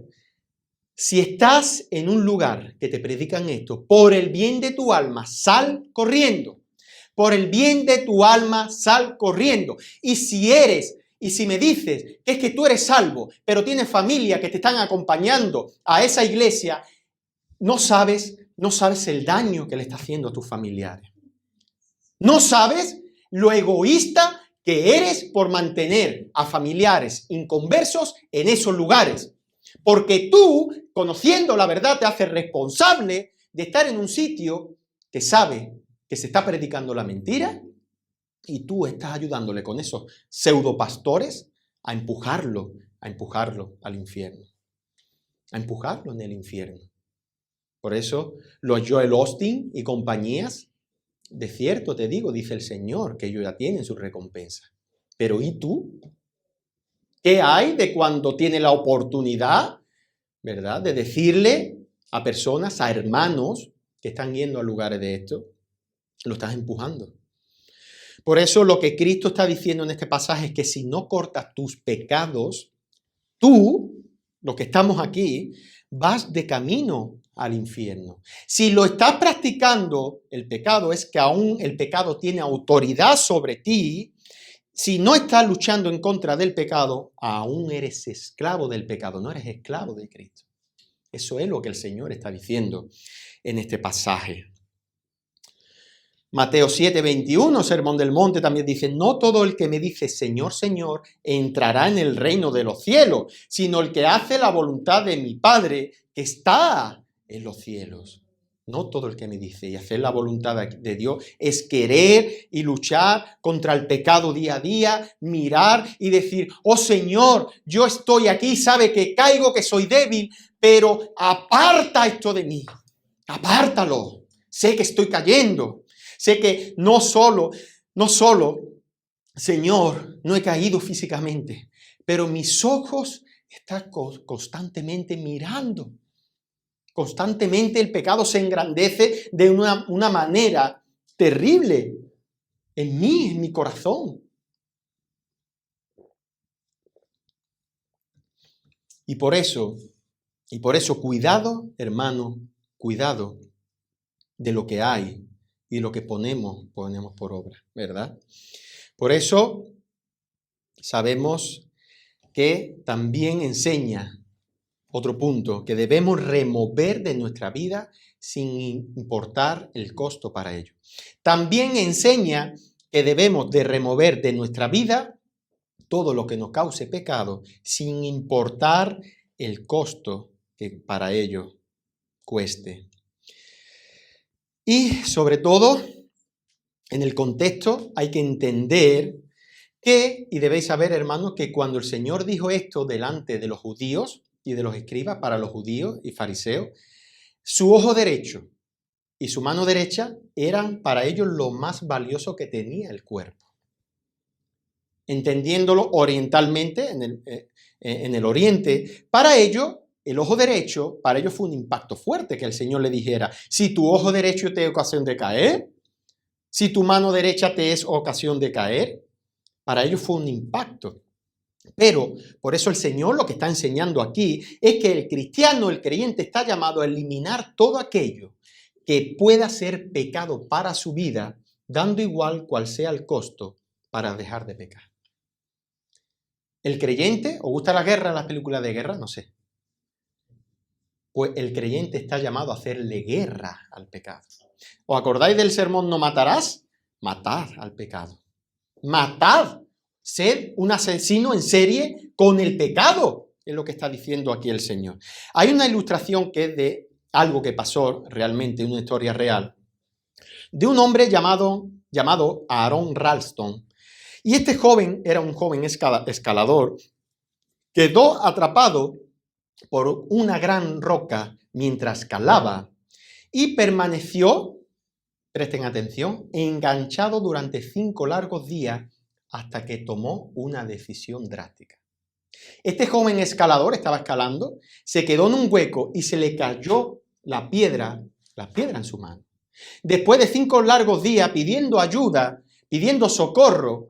A: si estás en un lugar que te predican esto, por el bien de tu alma, sal corriendo. Por el bien de tu alma, sal corriendo. Y si me dices que es que tú eres salvo, pero tienes familia que te están acompañando a esa iglesia, no sabes el daño que le está haciendo a tus familiares. No sabes lo egoísta que eres por mantener a familiares inconversos en esos lugares. Porque tú, conociendo la verdad, te haces responsable de estar en un sitio que sabe que se está predicando la mentira y tú estás ayudándole con esos pseudopastores a empujarlo al infierno. A empujarlo en el infierno. Por eso, los Joel Osteen y compañías, de cierto te digo, dice el Señor, que ellos ya tienen su recompensa. Pero ¿y tú? ¿Qué hay de cuando tiene la oportunidad, verdad, de decirle a personas, a hermanos que están yendo a lugares de esto? Lo estás empujando. Por eso lo que Cristo está diciendo en este pasaje es que si no cortas tus pecados, tú, los que estamos aquí, vas de camino al infierno. Si lo estás practicando, el pecado es que aún el pecado tiene autoridad sobre ti. Si no estás luchando en contra del pecado, aún eres esclavo del pecado, no eres esclavo de Cristo. Eso es lo que el Señor está diciendo en este pasaje. Mateo 7:21, Sermón del Monte, también dice, no todo el que me dice Señor, Señor, entrará en el reino de los cielos, sino el que hace la voluntad de mi Padre que está en los cielos. No todo el que me dice, y hacer la voluntad de Dios es querer y luchar contra el pecado día a día, mirar y decir, oh Señor, yo estoy aquí, sabe que caigo, que soy débil, pero aparta esto de mí, apártalo, sé que estoy cayendo. Sé que no solo, Señor, no he caído físicamente, pero mis ojos están constantemente mirando. Constantemente el pecado se engrandece de una manera terrible en mí, en mi corazón. Y por eso, cuidado, hermano, cuidado de lo que hay y lo que ponemos por obra, ¿verdad? Por eso sabemos que también enseña otro punto, que debemos remover de nuestra vida sin importar el costo para ello. También enseña que debemos de remover de nuestra vida todo lo que nos cause pecado sin importar el costo que para ello cueste. Y sobre todo, en el contexto hay que entender que, y debéis saber, hermanos, que cuando el Señor dijo esto delante de los judíos y de los escribas, para los judíos y fariseos, su ojo derecho y su mano derecha eran para ellos lo más valioso que tenía el cuerpo. Entendiéndolo orientalmente, en el oriente, para ellos, el ojo derecho, para ellos fue un impacto fuerte que el Señor le dijera, si tu ojo derecho te es ocasión de caer, si tu mano derecha te es ocasión de caer, para ellos fue un impacto. Pero por eso el Señor lo que está enseñando aquí es que el cristiano, el creyente, está llamado a eliminar todo aquello que pueda ser pecado para su vida, dando igual cual sea el costo para dejar de pecar. ¿El creyente, os gusta la guerra, las películas de guerra? No sé. Pues el creyente está llamado a hacerle guerra al pecado. ¿Os acordáis del sermón no matarás? Matad al pecado. Matad. Sed un asesino en serie con el pecado, es lo que está diciendo aquí el Señor. Hay una ilustración que es de algo que pasó realmente, una historia real, de un hombre llamado Aaron Ralston. Y este joven era un joven escalador, quedó atrapado por una gran roca mientras escalaba y permaneció, presten atención, enganchado durante 5 largos días hasta que tomó una decisión drástica. Este joven escalador estaba escalando, se quedó en un hueco y se le cayó la piedra en su mano. Después de 5 largos días pidiendo ayuda, pidiendo socorro,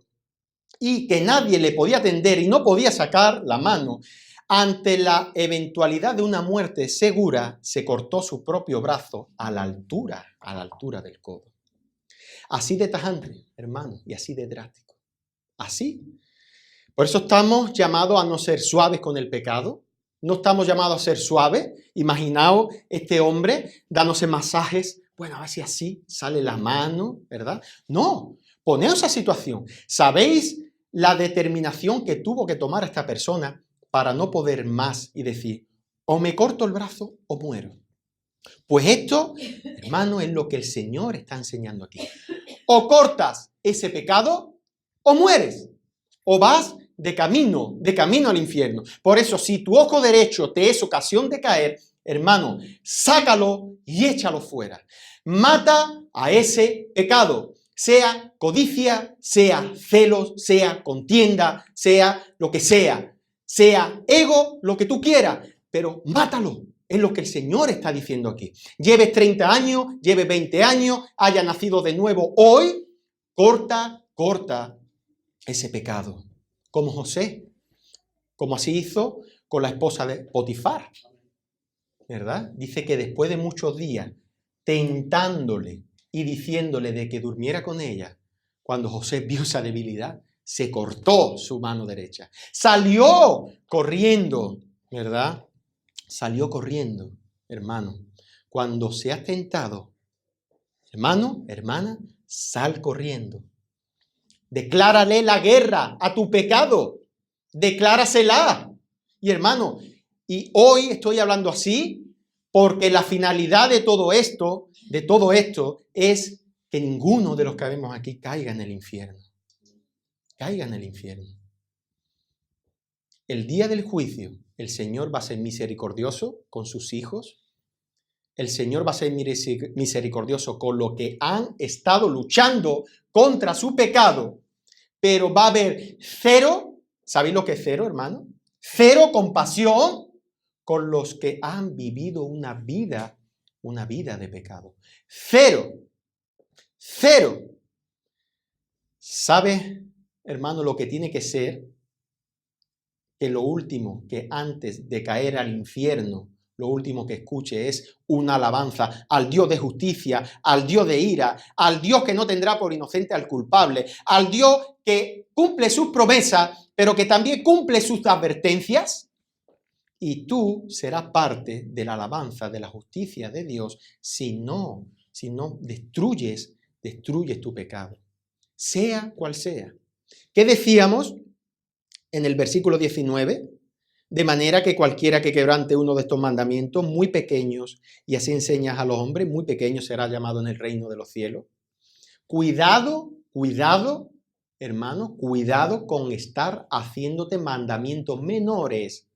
A: y que nadie le podía atender y no podía sacar la mano, ante la eventualidad de una muerte segura, se cortó su propio brazo a la altura del codo. Así de tajante, hermano, y así de drástico. Así. Por eso estamos llamados a no ser suaves con el pecado. No estamos llamados a ser suaves. Imaginaos este hombre dándose masajes. Bueno, a ver si así sale la mano, ¿verdad? No, poneos esa situación. ¿Sabéis la determinación que tuvo que tomar esta persona para no poder más y decir, o me corto el brazo o muero? Pues esto, hermano, es lo que el Señor está enseñando aquí. O cortas ese pecado o mueres. O vas de camino al infierno. Por eso, si tu ojo derecho te es ocasión de caer, hermano, sácalo y échalo fuera. Mata a ese pecado. Sea codicia, sea celos, sea contienda, sea lo que sea. Sea ego, lo que tú quieras. Pero mátalo. Es lo que el Señor está diciendo aquí. Lleves 30 años, lleves 20 años, haya nacido de nuevo hoy, corta ese pecado. Como José, como así hizo con la esposa de Potifar, ¿verdad? Dice que después de muchos días tentándole y diciéndole de que durmiera con ella, cuando José vio esa debilidad, se cortó su mano derecha. Salió corriendo, ¿verdad? Salió corriendo, hermano. Cuando seas tentado, hermano, hermana, sal corriendo. Declárale la guerra a tu pecado. Declárasela. Y hermano, y hoy estoy hablando así porque la finalidad de todo esto es que ninguno de los que vemos aquí caiga en el infierno. Caiga en el infierno. El día del juicio, el Señor va a ser misericordioso con sus hijos. El Señor va a ser misericordioso con los que han estado luchando contra su pecado. Pero va a haber cero, ¿sabéis lo que es cero, hermano? Cero compasión con los que han vivido una vida de pecado. Cero. Cero. ¿Sabes, hermano, lo que tiene que ser? que lo último que antes de caer al infierno, lo último que escuche es una alabanza al Dios de justicia, al Dios de ira, al Dios que no tendrá por inocente al culpable, al Dios que cumple sus promesas, pero que también cumple sus advertencias? Y tú serás parte de la alabanza, de la justicia de Dios, si no destruyes tu pecado, sea cual sea. ¿Qué decíamos en el versículo 19? De manera que cualquiera que quebrante uno de estos mandamientos muy pequeños, y así enseñas a los hombres, muy pequeños será llamado en el reino de los cielos. Cuidado, hermano, cuidado con estar haciéndote mandamientos menores,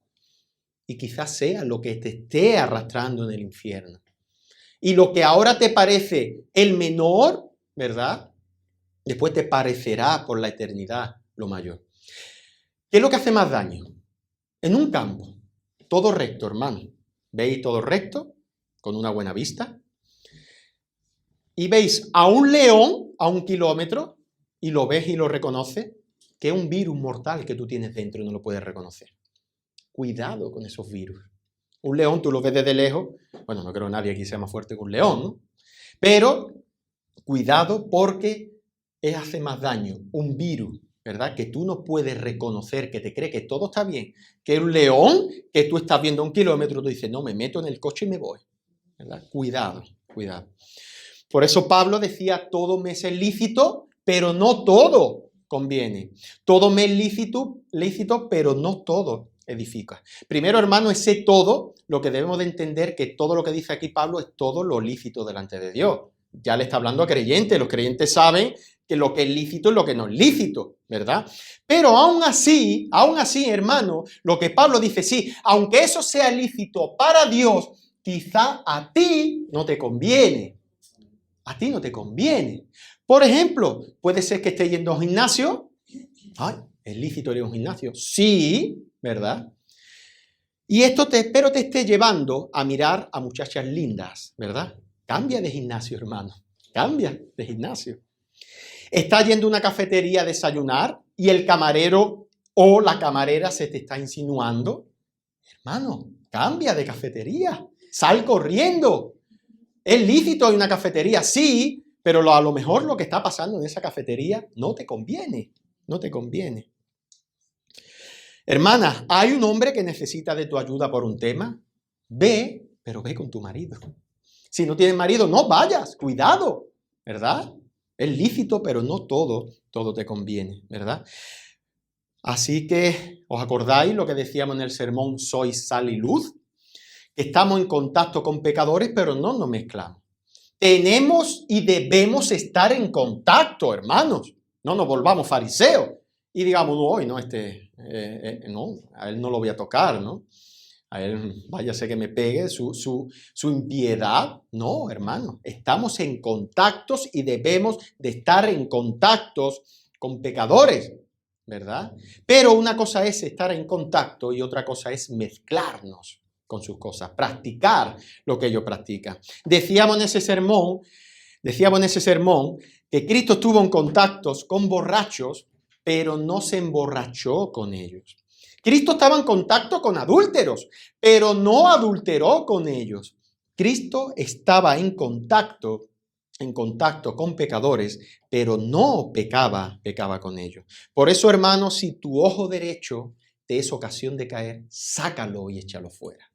A: y quizás sea lo que te esté arrastrando en el infierno. Y lo que ahora te parece el menor, ¿verdad? Después te parecerá por la eternidad lo mayor. ¿Qué es lo que hace más daño? En un campo, todo recto, hermano. ¿Veis todo recto? Con una buena vista. Y veis a un león a 1 kilómetro y lo ves y lo reconoces, que es un virus mortal que tú tienes dentro y no lo puedes reconocer. Cuidado con esos virus. Un león tú lo ves desde lejos. Bueno, no creo que nadie aquí sea más fuerte que un león, ¿no? Pero cuidado porque hace más daño un virus, ¿verdad? Que tú no puedes reconocer, que te cree que todo está bien, que un león que tú estás viendo a 1 kilómetro, tú dices, no, me meto en el coche y me voy, ¿verdad? Cuidado. Por eso Pablo decía, todo me es lícito, pero no todo conviene. Todo me es lícito, pero no todo edifica. Primero, hermano, ese todo, lo que debemos de entender que todo lo que dice aquí Pablo es todo lo lícito delante de Dios. Ya le está hablando a creyentes, los creyentes saben que lo que es lícito es lo que no es lícito, ¿verdad? Pero aún así, hermano, lo que Pablo dice, sí, aunque eso sea lícito para Dios, quizá a ti no te conviene. A ti no te conviene. Por ejemplo, puede ser que estés yendo a un gimnasio. Ay, ¿es lícito ir a un gimnasio? Sí, ¿verdad? Y pero te esté llevando a mirar a muchachas lindas, ¿verdad? Cambia de gimnasio, hermano. Cambia de gimnasio. Estás yendo a una cafetería a desayunar y el camarero o la camarera se te está insinuando. Hermano, cambia de cafetería. Sal corriendo. ¿Es lícito en una cafetería? Sí, pero a lo mejor lo que está pasando en esa cafetería no te conviene. No te conviene. Hermana, ¿hay un hombre que necesita de tu ayuda por un tema? Ve, pero ve con tu marido. Si no tienes marido, no vayas. Cuidado, ¿verdad? Es lícito, pero no todo te conviene, ¿verdad? Así que, ¿os acordáis lo que decíamos en el sermón Sois sal y luz? Que estamos en contacto con pecadores, pero no nos mezclamos. Tenemos y debemos estar en contacto, hermanos. No nos volvamos fariseos y digamos, no, hoy no, no, a él no lo voy a tocar, ¿no? A él, váyase que me pegue su impiedad. No, hermano, estamos en contactos y debemos de estar en contactos con pecadores, ¿verdad? Pero una cosa es estar en contacto y otra cosa es mezclarnos con sus cosas, practicar lo que ellos practican. Decíamos en ese sermón que Cristo estuvo en contactos con borrachos, pero no se emborrachó con ellos. Cristo estaba en contacto con adúlteros, pero no adulteró con ellos. Cristo estaba en contacto con pecadores, pero no pecaba con ellos. Por eso, hermano, si tu ojo derecho te es ocasión de caer, sácalo y échalo fuera.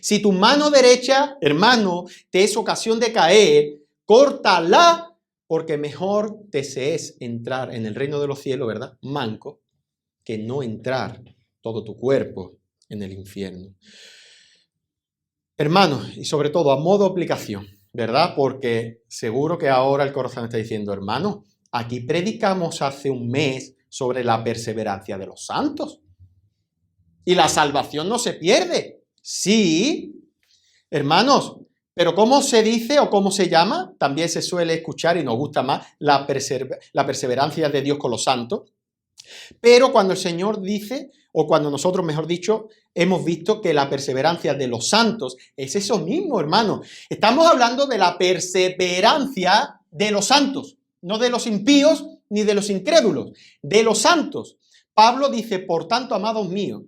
A: Si tu mano derecha, hermano, te es ocasión de caer, córtala, porque mejor te es entrar en el reino de los cielos, ¿verdad? Manco, que no entrar todo tu cuerpo en el infierno. Hermanos, y sobre todo a modo de aplicación, ¿verdad? Porque seguro que ahora el corazón está diciendo, hermano, aquí predicamos hace un mes sobre la perseverancia de los santos. Y la salvación no se pierde. Sí, hermanos, pero ¿cómo se dice o cómo se llama? También se suele escuchar y nos gusta más la perseverancia de Dios con los santos. Pero cuando el Señor dice, o cuando nosotros, mejor dicho, hemos visto que la perseverancia de los santos es eso mismo, hermano. Estamos hablando de la perseverancia de los santos, no de los impíos ni de los incrédulos, de los santos. Pablo dice, por tanto, amados míos,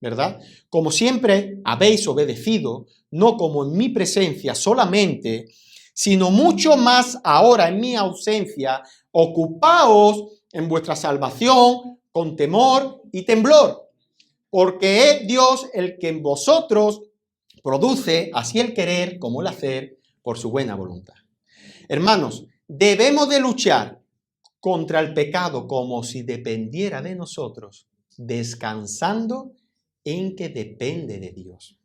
A: ¿verdad? Como siempre habéis obedecido, no como en mi presencia solamente, sino mucho más ahora en mi ausencia, ocupaos en vuestra salvación con temor y temblor, porque es Dios el que en vosotros produce así el querer como el hacer por su buena voluntad. Hermanos, debemos de luchar contra el pecado como si dependiera de nosotros, descansando en que depende de Dios.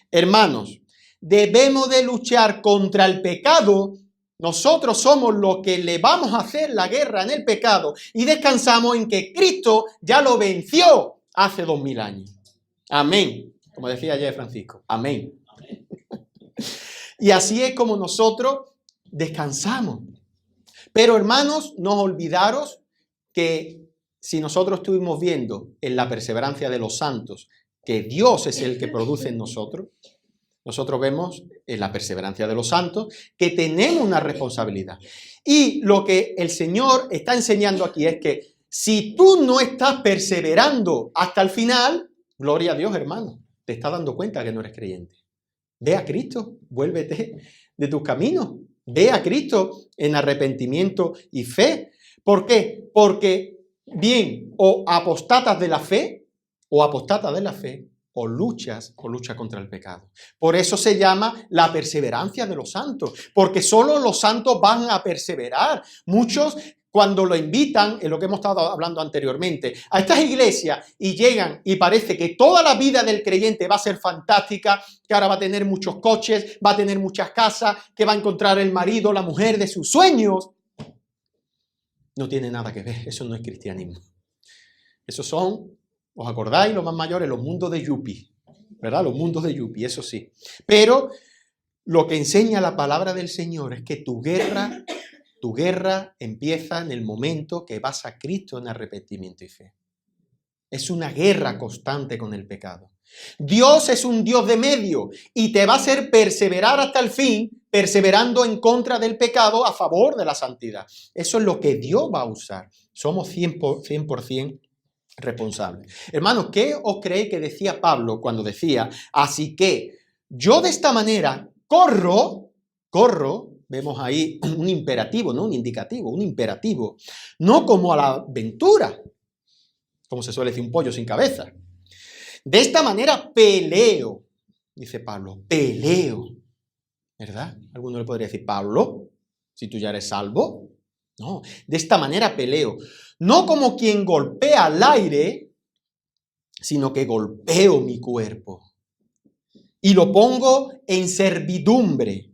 A: Hermanos, debemos de luchar contra el pecado. Nosotros somos los que le vamos a hacer la guerra en el pecado y descansamos en que Cristo ya lo venció hace 2000 años. Amén. Como decía ayer Francisco. Amén. Y así es como nosotros descansamos. Pero hermanos, no olvidaros que si nosotros estuvimos viendo en la perseverancia de los santos que Dios es el que produce en nosotros, nosotros vemos en la perseverancia de los santos que tenemos una responsabilidad. Y lo que el Señor está enseñando aquí es que si tú no estás perseverando hasta el final, gloria a Dios, hermano, te estás dando cuenta que no eres creyente. Ve a Cristo, vuélvete de tus caminos. Ve a Cristo en arrepentimiento y fe. ¿Por qué? Porque bien, o apostatas de la fe, o luchas contra el pecado. Por eso se llama la perseverancia de los santos, porque solo los santos van a perseverar. Muchos, cuando lo invitan, en lo que hemos estado hablando anteriormente, a estas iglesias y llegan y parece que toda la vida del creyente va a ser fantástica, que ahora va a tener muchos coches, va a tener muchas casas, que va a encontrar el marido, la mujer de sus sueños. No tiene nada que ver, eso no es cristianismo. Esos son, ¿os acordáis? Los más mayores, los mundos de Yuppie, ¿verdad? Los mundos de Yuppie, eso sí. Pero lo que enseña la palabra del Señor es que tu guerra empieza en el momento que vas a Cristo en arrepentimiento y fe. Es una guerra constante con el pecado. Dios es un Dios de medio y te va a hacer perseverar hasta el fin, perseverando en contra del pecado a favor de la santidad. Eso es lo que Dios va a usar. Somos 100% responsables. Hermanos, ¿qué os creéis que decía Pablo cuando decía, así que yo de esta manera corro? Vemos ahí un imperativo, no un indicativo, un imperativo. No como a la aventura, como se suele decir, un pollo sin cabeza. De esta manera peleo, dice Pablo, peleo. ¿Verdad? Alguno le podría decir, Pablo, si tú ya eres salvo. No, de esta manera peleo. No como quien golpea al aire, sino que golpeo mi cuerpo y lo pongo en servidumbre.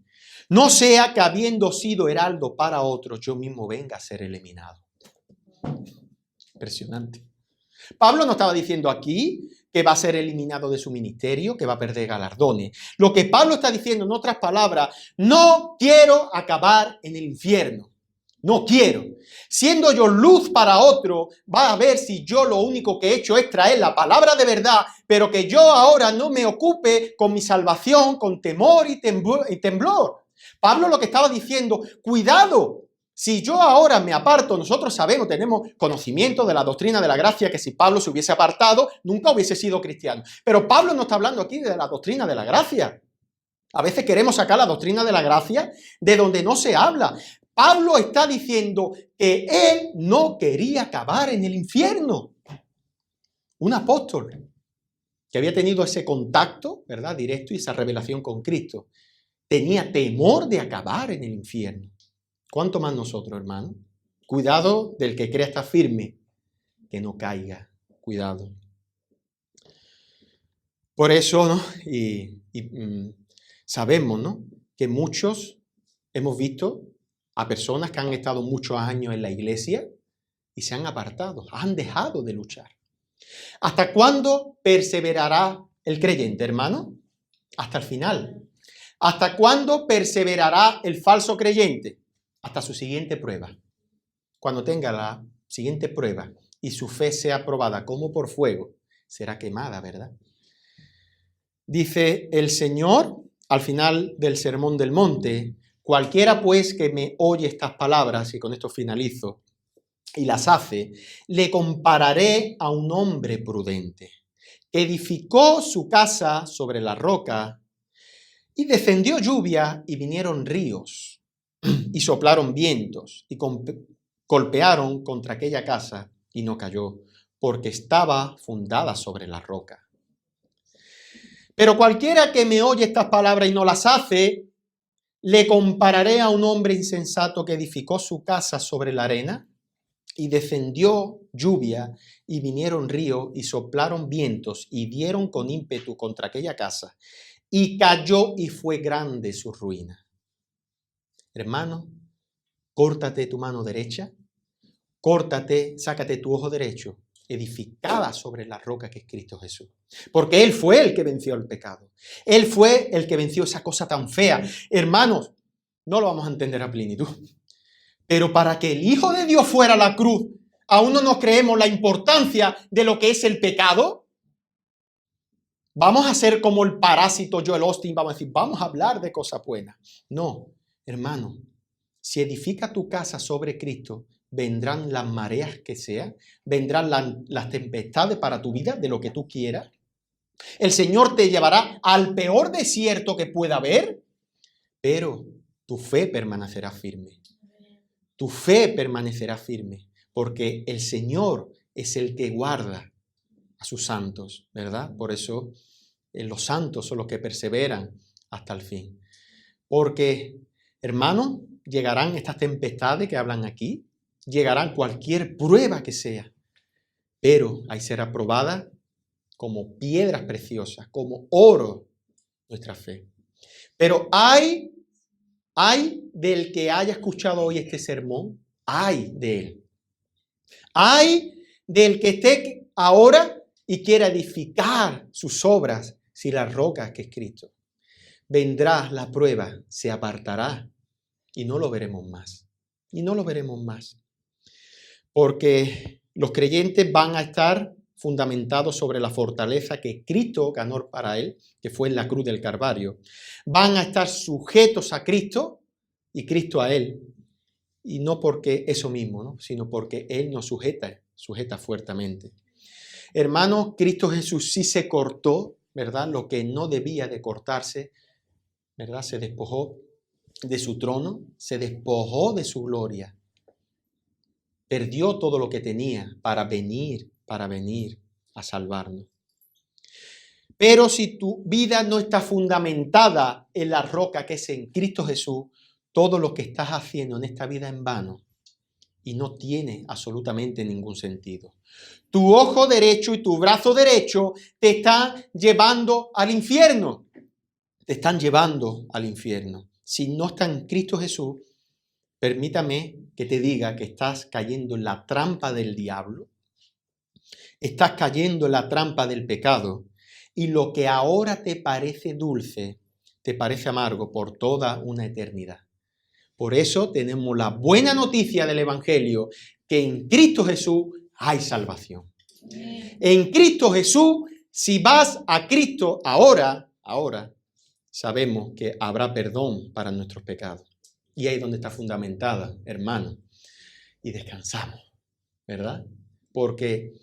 A: No sea que habiendo sido heraldo para otros, yo mismo venga a ser eliminado. Impresionante. Pablo no estaba diciendo aquí que va a ser eliminado de su ministerio, que va a perder galardones. Lo que Pablo está diciendo, en otras palabras, no quiero acabar en el infierno. No quiero. Siendo yo luz para otro, va a ver si yo lo único que he hecho es traer la palabra de verdad, pero que yo ahora no me ocupe con mi salvación, con temor y temblor. Pablo lo que estaba diciendo, cuidado, si yo ahora me aparto, nosotros sabemos, tenemos conocimiento de la doctrina de la gracia, que si Pablo se hubiese apartado, nunca hubiese sido cristiano. Pero Pablo no está hablando aquí de la doctrina de la gracia. A veces queremos sacar la doctrina de la gracia de donde no se habla. Pablo está diciendo que él no quería acabar en el infierno. Un apóstol que había tenido ese contacto, ¿verdad?, directo y esa revelación con Cristo, tenía temor de acabar en el infierno. ¿Cuánto más nosotros, hermano? Cuidado del que crea estar firme, que no caiga. Cuidado. Por eso, ¿no? Sabemos, ¿no?, que muchos hemos visto a personas que han estado muchos años en la iglesia y se han apartado, han dejado de luchar. ¿Hasta cuándo perseverará el creyente, hermano? Hasta el final. ¿Hasta cuándo perseverará el falso creyente? Hasta su siguiente prueba. Cuando tenga la siguiente prueba y su fe sea probada como por fuego, será quemada, ¿verdad? Dice el Señor al final del Sermón del Monte, cualquiera pues que me oye estas palabras, y con esto finalizo, y las hace, le compararé a un hombre prudente, edificó su casa sobre la roca, y descendió lluvia y vinieron ríos, y soplaron vientos, y golpearon contra aquella casa, y no cayó, porque estaba fundada sobre la roca. Pero cualquiera que me oye estas palabras y no las hace, le compararé a un hombre insensato que edificó su casa sobre la arena, y descendió lluvia, y vinieron ríos, y soplaron vientos, y dieron con ímpetu contra aquella casa, y cayó, y fue grande su ruina. Hermano, córtate tu mano derecha, sácate tu ojo derecho, edificada sobre la roca que es Cristo Jesús. Porque Él fue el que venció el pecado. Él fue el que venció esa cosa tan fea. Hermanos, no lo vamos a entender a plenitud. Pero para que el Hijo de Dios fuera a la cruz, ¿aún no nos creemos la importancia de lo que es el pecado? Vamos a ser como el parásito Joel Osteen, vamos a decir, vamos a hablar de cosas buenas. No, hermano, si edifica tu casa sobre Cristo, vendrán las mareas que sea, vendrán las tempestades para tu vida, de lo que tú quieras. El Señor te llevará al peor desierto que pueda haber, pero tu fe permanecerá firme. Tu fe permanecerá firme, porque el Señor es el que guarda a sus santos, ¿verdad? Por eso los santos son los que perseveran hasta el fin. Porque, hermanos, llegarán estas tempestades que hablan aquí, llegarán cualquier prueba que sea, pero ahí será probada como piedras preciosas, como oro, nuestra fe. Pero hay del que haya escuchado hoy este sermón, hay de él. Hay del que esté ahora y quiera edificar sus obras si la roca que es Cristo. Vendrá la prueba, se apartará y no lo veremos más. Y no lo veremos más. Porque los creyentes van a estar fundamentados sobre la fortaleza que Cristo ganó para él, que fue en la cruz del Calvario. Van a estar sujetos a Cristo y Cristo a él. Y no porque eso mismo, ¿no? Sino porque él nos sujeta fuertemente. Hermanos, Cristo Jesús sí se cortó, ¿verdad? Lo que no debía de cortarse, ¿verdad? Se despojó de su trono, se despojó de su gloria. Perdió todo lo que tenía para venir a salvarnos. Pero si tu vida no está fundamentada en la roca que es en Cristo Jesús, todo lo que estás haciendo en esta vida en vano y no tiene absolutamente ningún sentido. Tu ojo derecho y tu brazo derecho te están llevando al infierno. Te están llevando al infierno. Si no está en Cristo Jesús, permítame que te diga que estás cayendo en la trampa del diablo, estás cayendo en la trampa del pecado, y lo que ahora te parece dulce, te parece amargo por toda una eternidad. Por eso tenemos la buena noticia del Evangelio, que en Cristo Jesús hay salvación. En Cristo Jesús, si vas a Cristo ahora, sabemos que habrá perdón para nuestros pecados. Y ahí es donde está fundamentada, hermano. Y descansamos, ¿verdad? Porque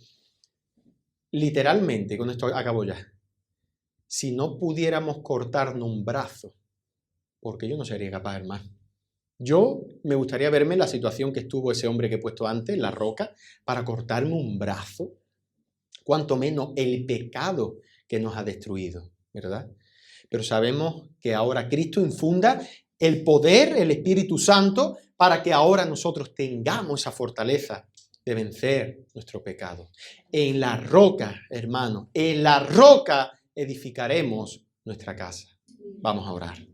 A: literalmente, con esto acabo ya, si no pudiéramos cortarnos un brazo, porque yo no sería capaz, hermano. Yo me gustaría verme en la situación que estuvo ese hombre que he puesto antes, la roca, para cortarme un brazo. Cuanto menos el pecado que nos ha destruido, ¿verdad? Pero sabemos que ahora Cristo infunda el poder, el Espíritu Santo, para que ahora nosotros tengamos esa fortaleza de vencer nuestro pecado. En la roca, hermano, en la roca edificaremos nuestra casa. Vamos a orar.